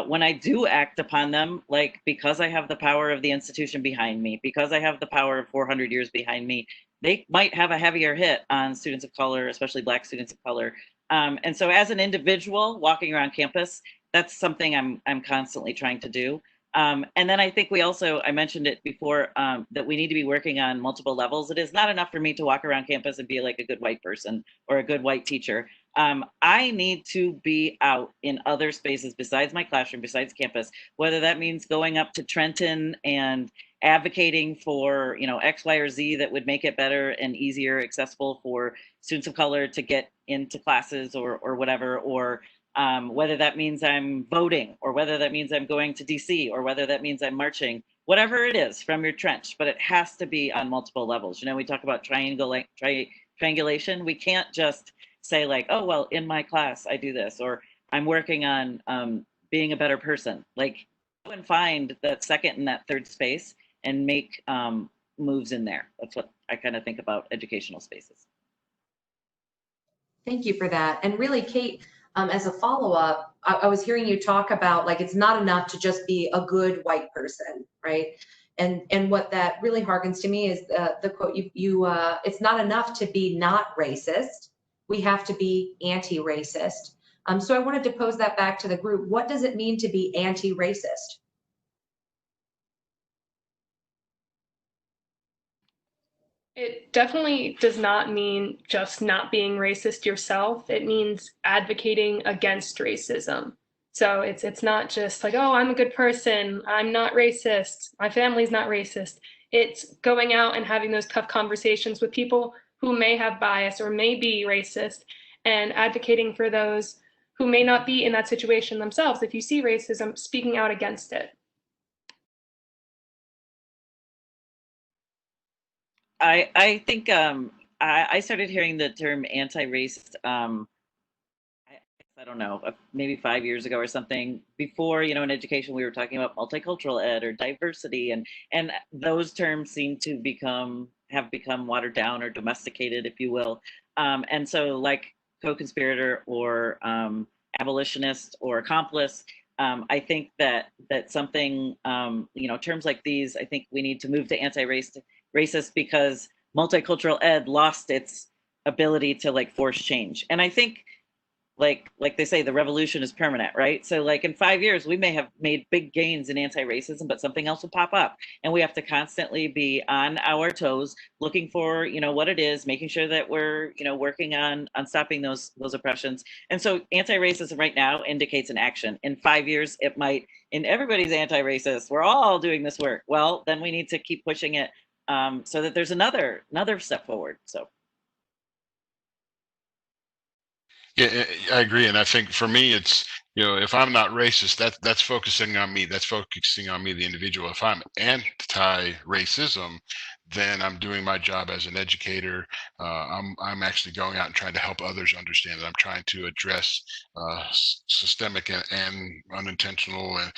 when I do act upon them, like because I have the power of the institution behind me, because I have the power of 400 years behind me, they might have a heavier hit on students of color, especially Black students of color. And so as an individual walking around campus, that's something I'm constantly trying to do. And then I think we also, I mentioned it before, that we need to be working on multiple levels. It is not enough for me to walk around campus and be like a good white person or a good white teacher. I need to be out in other spaces besides my classroom, besides campus, whether that means going up to Trenton and advocating for, you know, X, Y, or Z that would make it better and easier accessible for students of color to get into classes or whatever, or whether that means I'm voting, or whether that means I'm going to DC, or whether that means I'm marching, whatever it is from your trench, but it has to be on multiple levels. You know, we talk about triangulation. We can't just say like, oh, well, in my class, I do this, or I'm working on being a better person. Like, go and find that second and that third space and make moves in there. That's what I kind of think about educational spaces. Thank you for that. And really, Kate, as a follow-up, I was hearing you talk about like it's not enough to just be a good white person, right? And what that really harkens to me is the quote it's not enough to be not racist. We have to be anti-racist. So I wanted to pose that back to the group. What does it mean to be anti-racist? It definitely does not mean just not being racist yourself. It means advocating against racism. So it's not just like, oh, I'm a good person, I'm not racist, my family's not racist. It's going out and having those tough conversations with people who may have bias or may be racist, and advocating for those who may not be in that situation themselves. If you see racism, speaking out against it. I think I started hearing the term anti-racist, I don't know, maybe 5 years ago or something. Before, you know, in education, we were talking about multicultural ed or diversity, and those terms seem to have become watered down or domesticated, if you will. And so like co-conspirator or abolitionist or accomplice, I think that something, you know, terms like these, I think we need to move to anti-racist because multicultural ed lost its ability to like force change. And I think like they say, the revolution is permanent, right? So like in 5 years, we may have made big gains in anti-racism, but something else will pop up. And we have to constantly be on our toes, looking for, what it is, making sure that we're, working on stopping those oppressions. And so anti-racism right now indicates an action. In 5 years, it might, and everybody's anti-racist, we're all doing this work. Well, then we need to keep pushing it, so that there's another step forward. So. Yeah, I agree, and I think for me, it's if I'm not racist, that's focusing on me. That's focusing on me, the individual. If I'm anti-racism, then I'm doing my job as an educator. I'm actually going out and trying to help others understand that I'm trying to address systemic and unintentional, and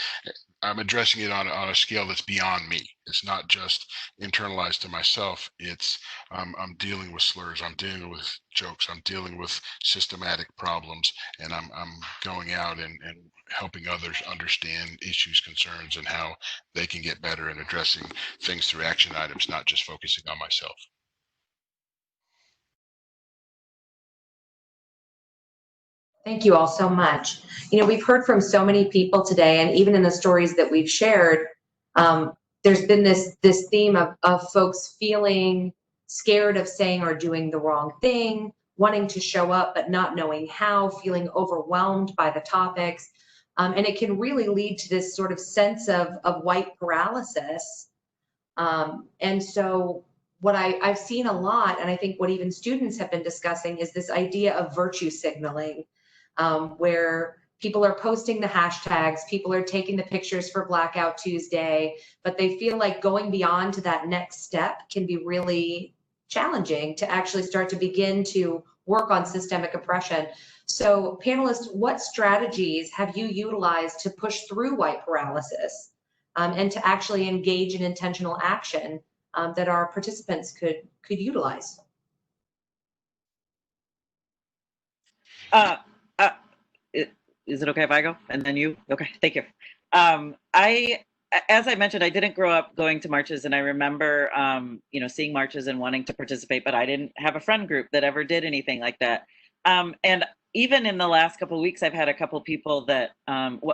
I'm addressing it on a scale that's beyond me. It's not just internalized to myself. It's I'm dealing with slurs. I'm dealing with jokes. I'm dealing with systematic problems, and I'm going out and helping others understand issues, concerns, and how they can get better in addressing things through action items, not just focusing on myself. Thank you all so much. We've heard from so many people today, and even in the stories that we've shared, there's been this theme of folks feeling scared of saying or doing the wrong thing, wanting to show up but not knowing how, feeling overwhelmed by the topics. And it can really lead to this sort of sense of white paralysis. And so what I've seen a lot, and I think what even students have been discussing, is this idea of virtue signaling, where people are posting the hashtags, people are taking the pictures for Blackout Tuesday, but they feel like going beyond to that next step can be really challenging to actually start to begin to work on systemic oppression. So panelists, what strategies have you utilized to push through white paralysis, and to actually engage in intentional action, that our participants could utilize? Is it okay if I go and then you? Okay, thank you. As I mentioned, I didn't grow up going to marches, and I remember, seeing marches and wanting to participate, but I didn't have a friend group that ever did anything like that. And even in the last couple of weeks, I've had a couple of people that,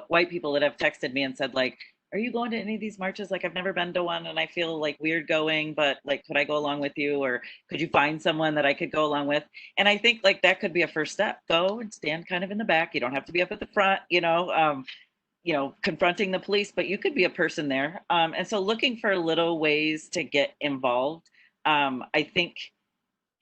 white people that have texted me and said, like, are you going to any of these marches? Like, I've never been to one and I feel like weird going, but like, could I go along with you? Or could you find someone that I could go along with? And I think like that could be a first step. Go and stand kind of in the back. You don't have to be up at the front, confronting the police, but you could be a person there. And so looking for little ways to get involved, I think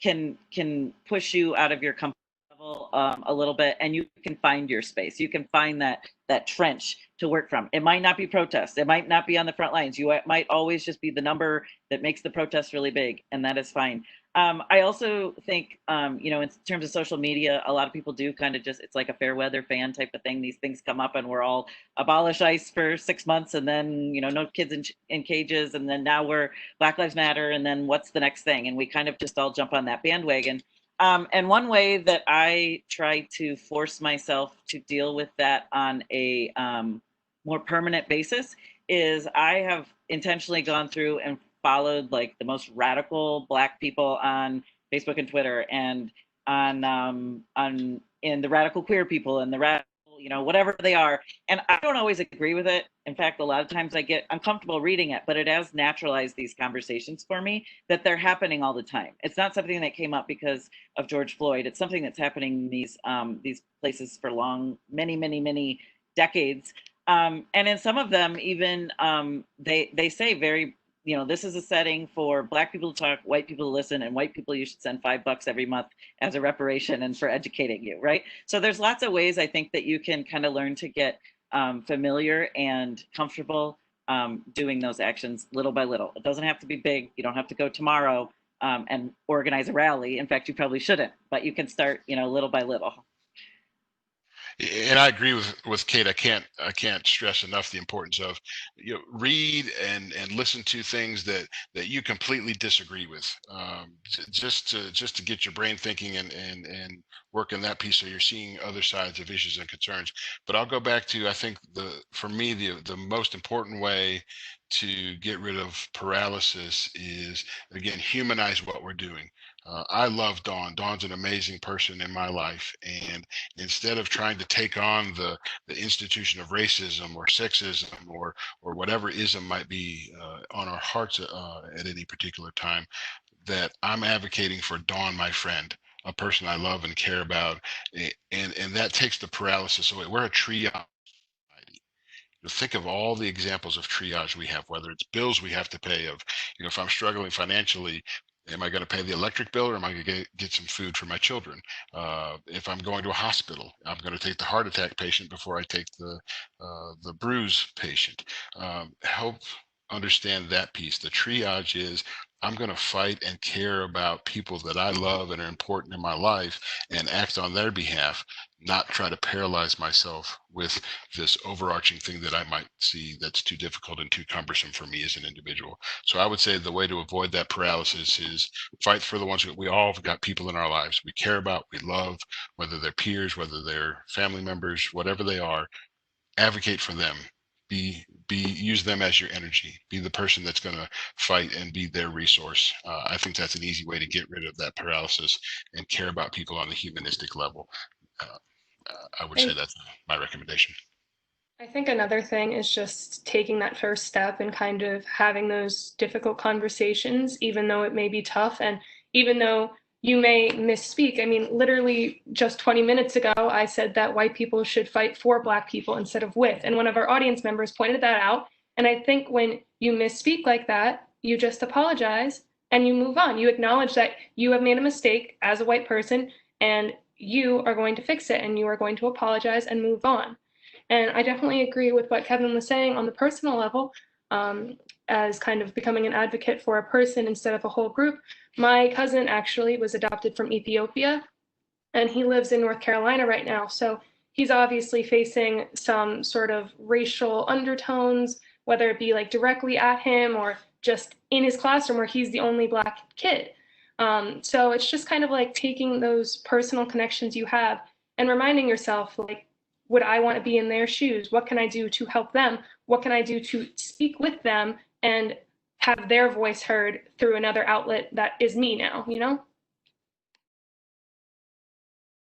can push you out of your comfort level, a little bit, and you can find your space. You can find that trench to work from. It might not be protest. It might not be on the front lines. You might always just be the number that makes the protest really big, and that is fine. I also think, in terms of social media, a lot of people do kind of just, it's like a fair weather fan type of thing. These things come up and we're all abolish ICE for 6 months, and then, no kids in cages. And then now we're Black Lives Matter. And then what's the next thing? And we kind of just all jump on that bandwagon. And one way that I try to force myself to deal with that on a more permanent basis is I have intentionally gone through and followed like the most radical Black people on Facebook and Twitter, and on the radical queer people and the radical, whatever they are. And I don't always agree with it. In fact, a lot of times I get uncomfortable reading it, but it has naturalized these conversations for me that they're happening all the time. It's not something that came up because of George Floyd. It's something that's happening in these places for many decades. And in some of them, even they say very, this is a setting for Black people to talk, white people to listen, and white people, you should send $5 every month as a reparation and for educating you, right? So there's lots of ways I think that you can kind of learn to get familiar and comfortable doing those actions little by little. It doesn't have to be big. You don't have to go tomorrow and organize a rally. In fact, you probably shouldn't, but you can start, little by little. And I agree with Kate. I can't stress enough the importance of read and listen to things that you completely disagree with, just to get your brain thinking and work in that piece so you're seeing other sides of issues and concerns. But I'll go back to, I think for me the most important way to get rid of paralysis is, again, humanize what we're doing. I love Dawn. Dawn's an amazing person in my life. And instead of trying to take on the institution of racism or sexism or whatever ism might be on our hearts at any particular time, that I'm advocating for Dawn, my friend, a person I love and care about. And that takes the paralysis away. We're a triage society. Think of all the examples of triage we have, whether it's bills we have to pay of, if I'm struggling financially, am I going to pay the electric bill or am I going to get some food for my children? If I'm going to a hospital, I'm going to take the heart attack patient before I take the Brous patient. Help understand that piece. The triage is, I'm going to fight and care about people that I love and are important in my life and act on their behalf, not try to paralyze myself with this overarching thing that I might see that's too difficult and too cumbersome for me as an individual. So I would say the way to avoid that paralysis is fight for the ones that we all have got people in our lives we care about, we love, whether they're peers, whether they're family members, whatever they are, advocate for them. Use them as your energy. Be the person that's going to fight and be their resource. I think that's an easy way to get rid of that paralysis and care about people on the humanistic level. I would say that's my recommendation. I think another thing is just taking that first step and kind of having those difficult conversations, even though it may be tough and even though you may misspeak. I mean, literally just 20 minutes ago, I said that white people should fight for Black people instead of with. And one of our audience members pointed that out. And I think when you misspeak like that, you just apologize and you move on. You acknowledge that you have made a mistake as a white person and you are going to fix it and you are going to apologize and move on. And I definitely agree with what Kevin was saying on the personal level, as kind of becoming an advocate for a person instead of a whole group. My cousin actually was adopted from Ethiopia, and he lives in North Carolina right now. So he's obviously facing some sort of racial undertones, whether it be like directly at him or just in his classroom where he's the only Black kid. So it's just kind of like taking those personal connections you have and reminding yourself, like, would I want to be in their shoes? What can I do to help them? What can I do to speak with them and have their voice heard through another outlet that is me now, you know?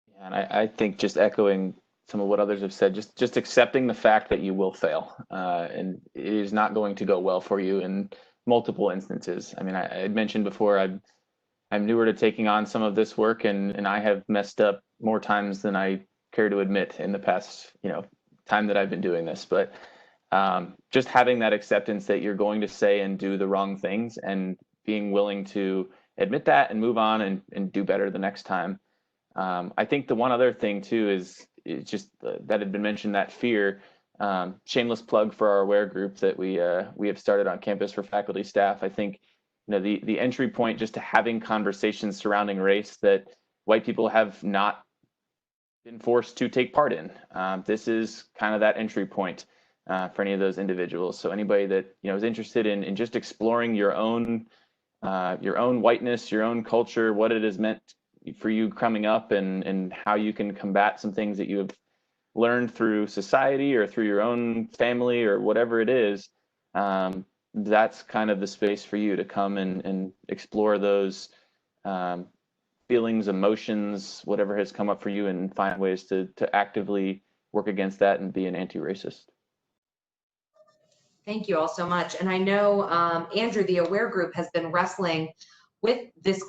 Yeah, and I think just echoing some of what others have said, just accepting the fact that you will fail, and it is not going to go well for you in multiple instances. I mean, I had mentioned before, I'm newer to taking on some of this work, and I have messed up more times than I care to admit in the past, time that I've been doing this. But just having that acceptance that you're going to say and do the wrong things and being willing to admit that and move on and do better the next time. I think the one other thing too is just that had been mentioned, that fear. Shameless plug for our AWARE group that we have started on campus for faculty, staff. I think the entry point just to having conversations surrounding race that white people have not been forced to take part in. This is kind of that entry point for any of those individuals. So anybody that is interested in just exploring your own whiteness, your own culture, what it has meant for you coming up, and how you can combat some things that you have learned through society or through your own family or whatever it is, that's kind of the space for you to come and explore those feelings, emotions, whatever has come up for you, and find ways to actively work against that and be an anti-racist. Thank you all so much. And I know, Andrew, the AWARE group has been wrestling with this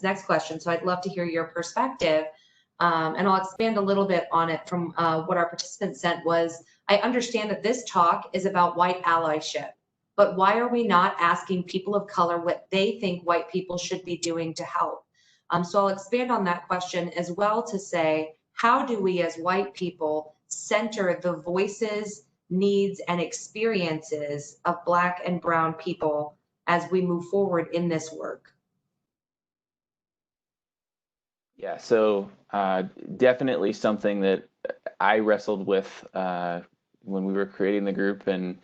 next question. So I'd love to hear your perspective. And I'll expand a little bit on it from what our participant sent was, I understand that this talk is about white allyship, but why are we not asking people of color what they think white people should be doing to help? So I'll expand on that question as well to say, how do we as white people center the voices, needs, and experiences of Black and Brown people as we move forward in this work? Yeah, so definitely something that I wrestled with when we were creating the group, and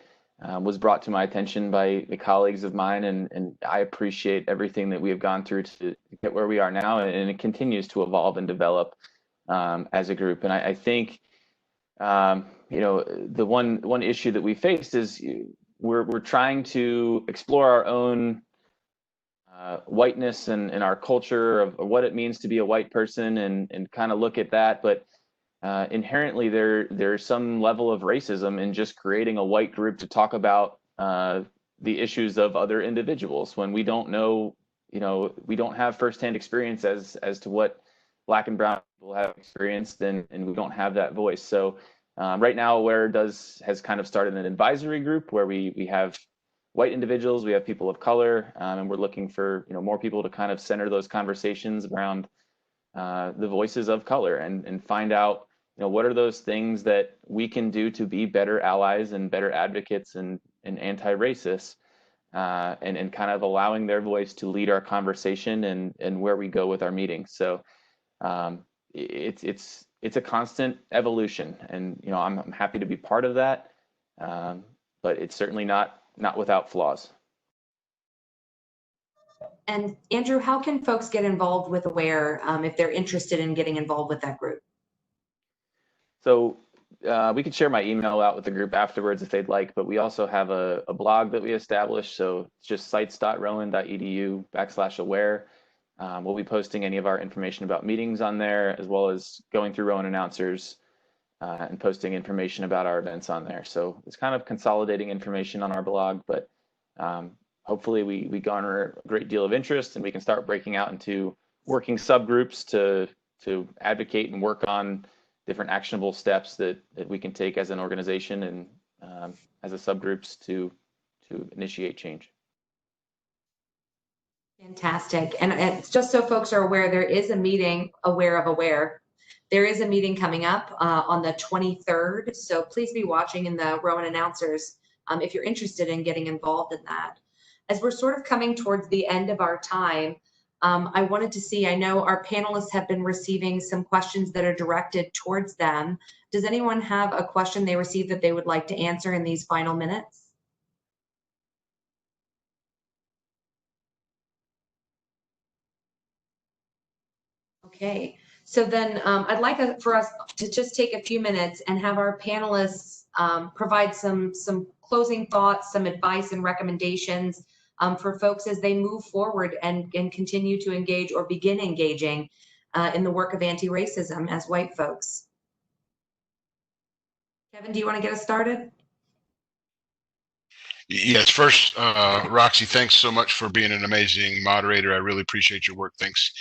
was brought to my attention by the colleagues of mine, and I appreciate everything that we have gone through to get where we are now, and it continues to evolve and develop as a group. And I think the one issue that we faced is we're trying to explore our own whiteness and our culture of what it means to be a white person, and kind of look at that. But inherently, there's some level of racism in just creating a white group to talk about the issues of other individuals when we don't know, we don't have firsthand experience as to what Black and brown people have experienced, and we don't have that voice. So right now, Aware has kind of started an advisory group where we have white individuals, we have people of color, and we're looking for more people to kind of center those conversations around the voices of color, and find out what are those things that we can do to be better allies and better advocates and anti-racists, and kind of allowing their voice to lead our conversation and where we go with our meetings. So it's a constant evolution, and I'm happy to be part of that, but it's certainly not without flaws. And Andrew, how can folks get involved with Aware if they're interested in getting involved with that group? So we could share my email out with the group afterwards if they'd like, but we also have a blog that we established. So it's just sites.rowan.edu/aware. We'll be posting any of our information about meetings on there, as well as going through Rowan announcers and posting information about our events on there. So it's kind of consolidating information on our blog, but hopefully we garner a great deal of interest, and we can start breaking out into working subgroups to advocate and work on different actionable steps that we can take as an organization and as a subgroups to initiate change. Fantastic. And it's just so folks are aware, there is a meeting, Aware of Aware. There is a meeting coming up on the 23rd. So please be watching in the Rowan announcers if you're interested in getting involved in that. As we're sort of coming towards the end of our time, I wanted to see, I know our panelists have been receiving some questions that are directed towards them. Does anyone have a question they received that they would like to answer in these final minutes? Okay, so then I'd like for us to just take a few minutes and have our panelists provide some closing thoughts, some advice and recommendations for folks as they move forward and continue to engage or begin engaging in the work of anti-racism as white folks. Kevin, do you want to get us started? Yes, first, Roxie, thanks so much for being an amazing moderator. I really appreciate your work. Thanks,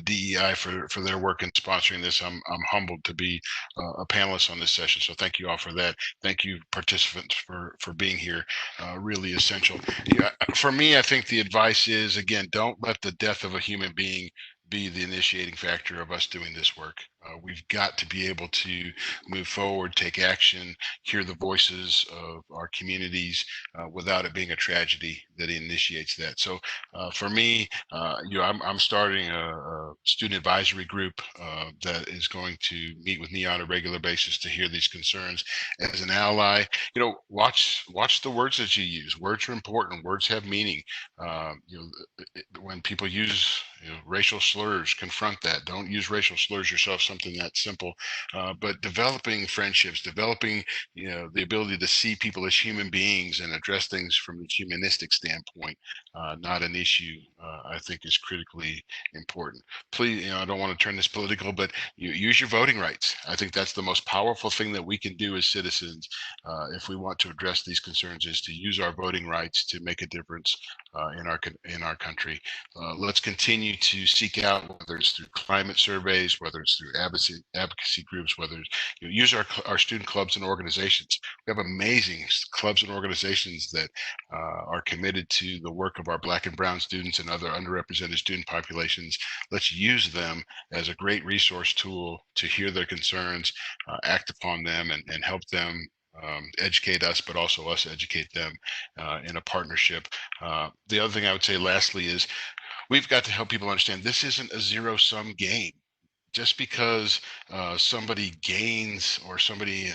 DEI, for their work in sponsoring this. I'm humbled to be a panelist on this session, so thank you all for that. Thank you, participants, for being here. Really essential. Yeah, for me, I think the advice is, again, don't let the death of a human being be the initiating factor of us doing this work. We've got to be able to move forward, take action, hear the voices of our communities without it being a tragedy that initiates that. So for me, I'm starting a student advisory group that is going to meet with me on a regular basis to hear these concerns. As an ally, watch the words that you use. Words are important. Words have meaning. When people use racial slurs, confront that. Don't use racial slurs yourself, something that simple. But developing friendships, developing the ability to see people as human beings and address things from a humanistic standpoint, not an issue, I think is critically important. Please, I don't want to turn this political, but use your voting rights. I think that's the most powerful thing that we can do as citizens if we want to address these concerns, is to use our voting rights to make a difference in our country. Let's continue to seek out, whether it's through climate surveys, whether it's through advocacy groups, whether it's, use our student clubs and organizations. We have amazing clubs and organizations that are committed to the work of our Black and brown students and other underrepresented student populations. Let's use them as a great resource tool to hear their concerns, act upon them, and help them educate us, but also us educate them in a partnership. The other thing I would say lastly is we've got to help people understand this isn't a zero-sum game. Just because somebody gains or somebody,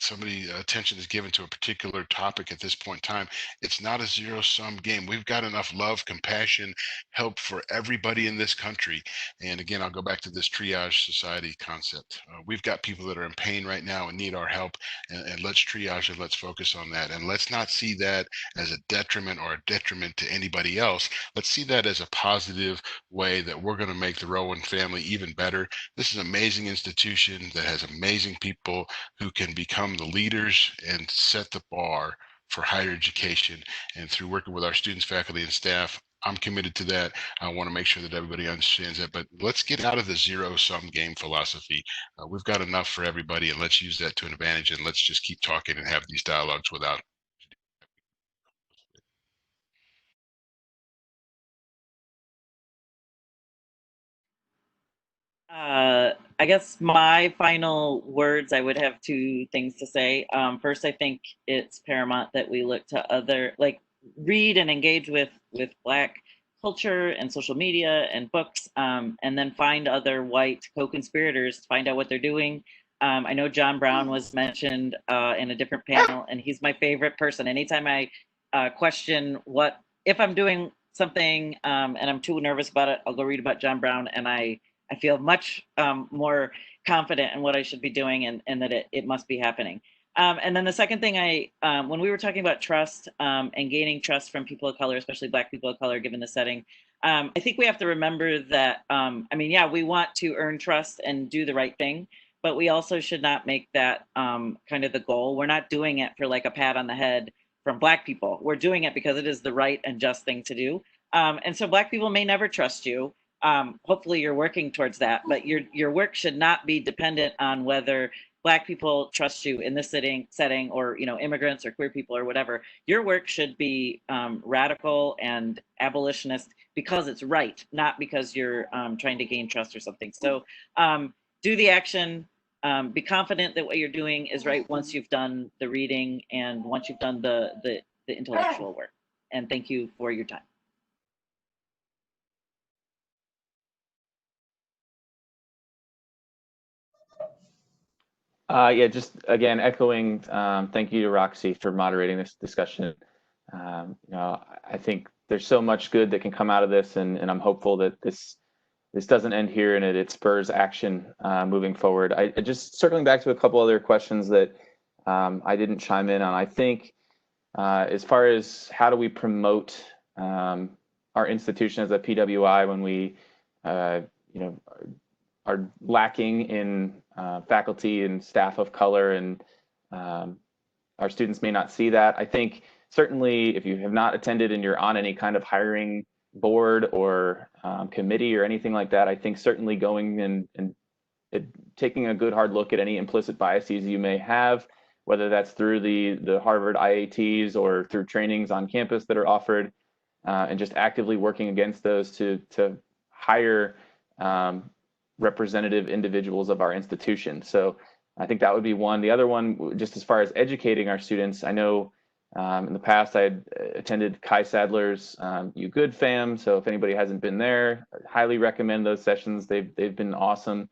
so many attention is given to a particular topic at this point in time. It's not a zero-sum game. We've got enough love, compassion, help for everybody in this country. And again, I'll go back to this triage society concept. We've got people that are in pain right now and need our help, and let's triage and let's focus on that. And let's not see that as a detriment or a detriment to anybody else. Let's see that as a positive way that we're going to make the Rowan family even better. This is an amazing institution that has amazing people who can become the leaders and set the bar for higher education. And through working with our students, faculty, and staff, I'm committed to that. I want to make sure that everybody understands that. But let's get out of the zero-sum game philosophy. We've got enough for everybody, and let's use that to an advantage. And let's just keep talking and have these dialogues without. I guess my final words, I would have two things to say. First, I think it's paramount that we look to read and engage with Black culture and social media and books, and then find other white co-conspirators to find out what they're doing. I know John Brown was mentioned in a different panel, and he's my favorite person. Anytime I question if I'm doing something and I'm too nervous about it, I'll go read about John Brown, and I feel much more confident in what I should be doing and that it must be happening. And then the second thing when we were talking about trust and gaining trust from people of color, especially Black people of color, given the setting, I think we have to remember that, we want to earn trust and do the right thing, but we also should not make that kind of the goal. We're not doing it for like a pat on the head from Black people. We're doing it because it is the right and just thing to do. And so Black people may never trust you. Hopefully you're working towards that, but your work should not be dependent on whether Black people trust you in this setting or immigrants or queer people or whatever. Your work should be radical and abolitionist because it's right, not because you're trying to gain trust or something. So do the action, be confident that what you're doing is right once you've done the reading and once you've done the intellectual work. And thank you for your time. Just again, echoing, thank you to Roxie for moderating this discussion. I think there's so much good that can come out of this, and I'm hopeful that this doesn't end here and it spurs action moving forward. I just circling back to a couple other questions that I didn't chime in on. I think as far as how do we promote our institution as a PWI when we are lacking in faculty and staff of color, and our students may not see that. I think certainly if you have not attended and you're on any kind of hiring board or committee or anything like that, I think certainly going and taking a good hard look at any implicit biases you may have, whether that's through the Harvard IATs or through trainings on campus that are offered, and just actively working against those to hire representative individuals of our institution. So I think that would be one. The other one, just as far as educating our students, I know in the past I had attended Kai Sadler's You Good Fam. So if anybody hasn't been there, I highly recommend those sessions. They've been awesome.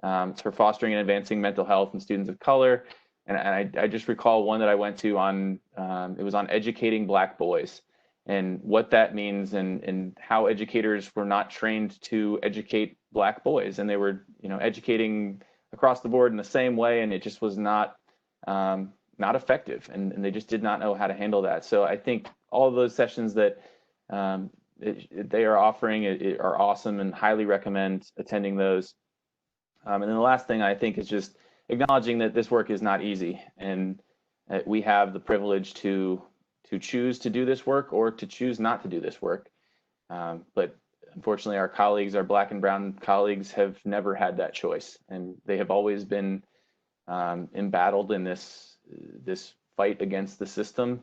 It's for fostering and advancing mental health in students of color. And I just recall one that I went to on, it was on educating Black boys and what that means and how educators were not trained to educate Black boys. And they were, educating across the board in the same way. And it just was not effective. And they just did not know how to handle that. So I think all of those sessions that they are offering are awesome and highly recommend attending those. And then the last thing I think is just acknowledging that this work is not easy, and we have the privilege to choose to do this work or to choose not to do this work. But unfortunately, our colleagues, our Black and brown colleagues, have never had that choice, and they have always been embattled in this fight against the system.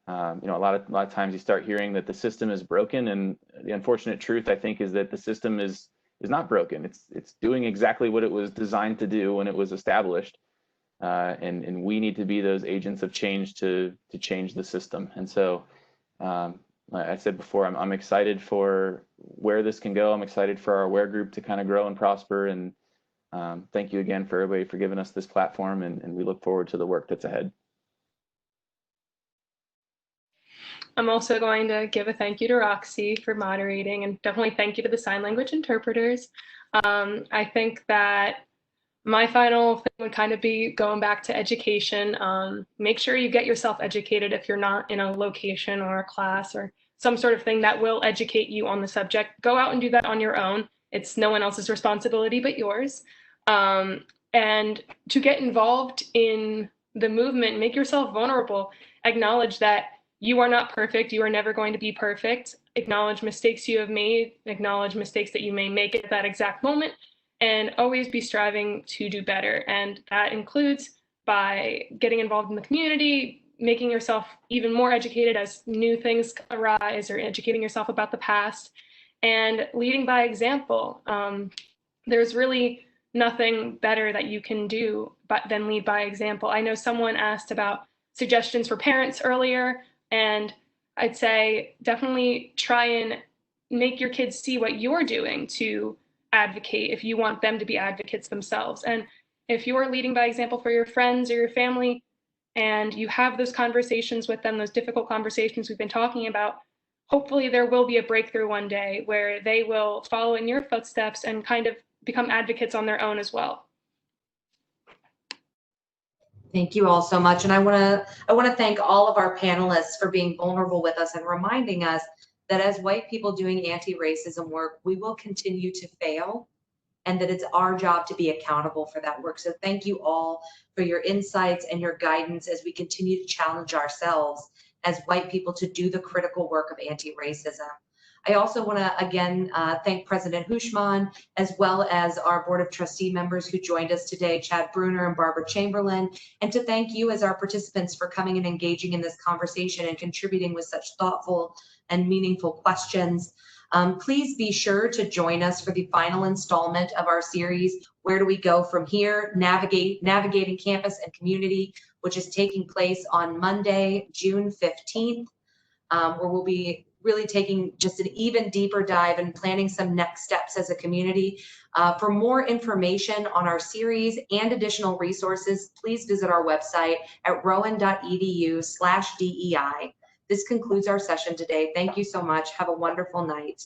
A lot of times you start hearing that the system is broken, and the unfortunate truth, I think, is that the system is not broken. It's doing exactly what it was designed to do when it was established, and we need to be those agents of change to change the system. And so, like I said before, I'm excited for where this can go. I'm excited for our AWARE group to kind of grow and prosper, and Thank you again for everybody for giving us this platform, and we look forward to the work that's ahead. I'm also going to give a thank you to Roxie for moderating, and definitely thank you to the sign language interpreters. I think that my final thing would kind of be going back to education. Make sure you get yourself educated if you're not in a location or a class or some sort of thing that will educate you on the subject. Go out and do that on your own. It's no one else's responsibility but yours. And to get involved in the movement, make yourself vulnerable. Acknowledge that you are not perfect. You are never going to be perfect. Acknowledge mistakes you have made. Acknowledge mistakes that you may make at that exact moment. And always be striving to do better. And that includes by getting involved in the community, making yourself even more educated as new things arise, or educating yourself about the past, and leading by example. There's really nothing better that you can do than lead by example. I know someone asked about suggestions for parents earlier, and I'd say definitely try and make your kids see what you're doing to advocate if you want them to be advocates themselves. And if you're leading by example for your friends or your family, and you have those conversations with them, those difficult conversations we've been talking about, hopefully there will be a breakthrough one day where they will follow in your footsteps and kind of become advocates on their own as well. Thank you all so much. And I want to thank all of our panelists for being vulnerable with us and reminding us that as white people doing anti-racism work, we will continue to fail, and that it's our job to be accountable for that work. So thank you all for your insights and your guidance as we continue to challenge ourselves as white people to do the critical work of anti-racism. I also want to again thank President Hushman, as well as our Board of Trustee members who joined us today, Chad Bruner and Barbara Chamberlain, and to thank you as our participants for coming and engaging in this conversation and contributing with such thoughtful and meaningful questions. Please be sure to join us for the final installment of our series, Where Do We Go From Here? Navigating Campus and Community, which is taking place on Monday, June 15th, where we'll be really taking just an even deeper dive and planning some next steps as a community. For more information on our series and additional resources, please visit our website at rowan.edu/DEI. This concludes our session today. Thank you so much. Have a wonderful night.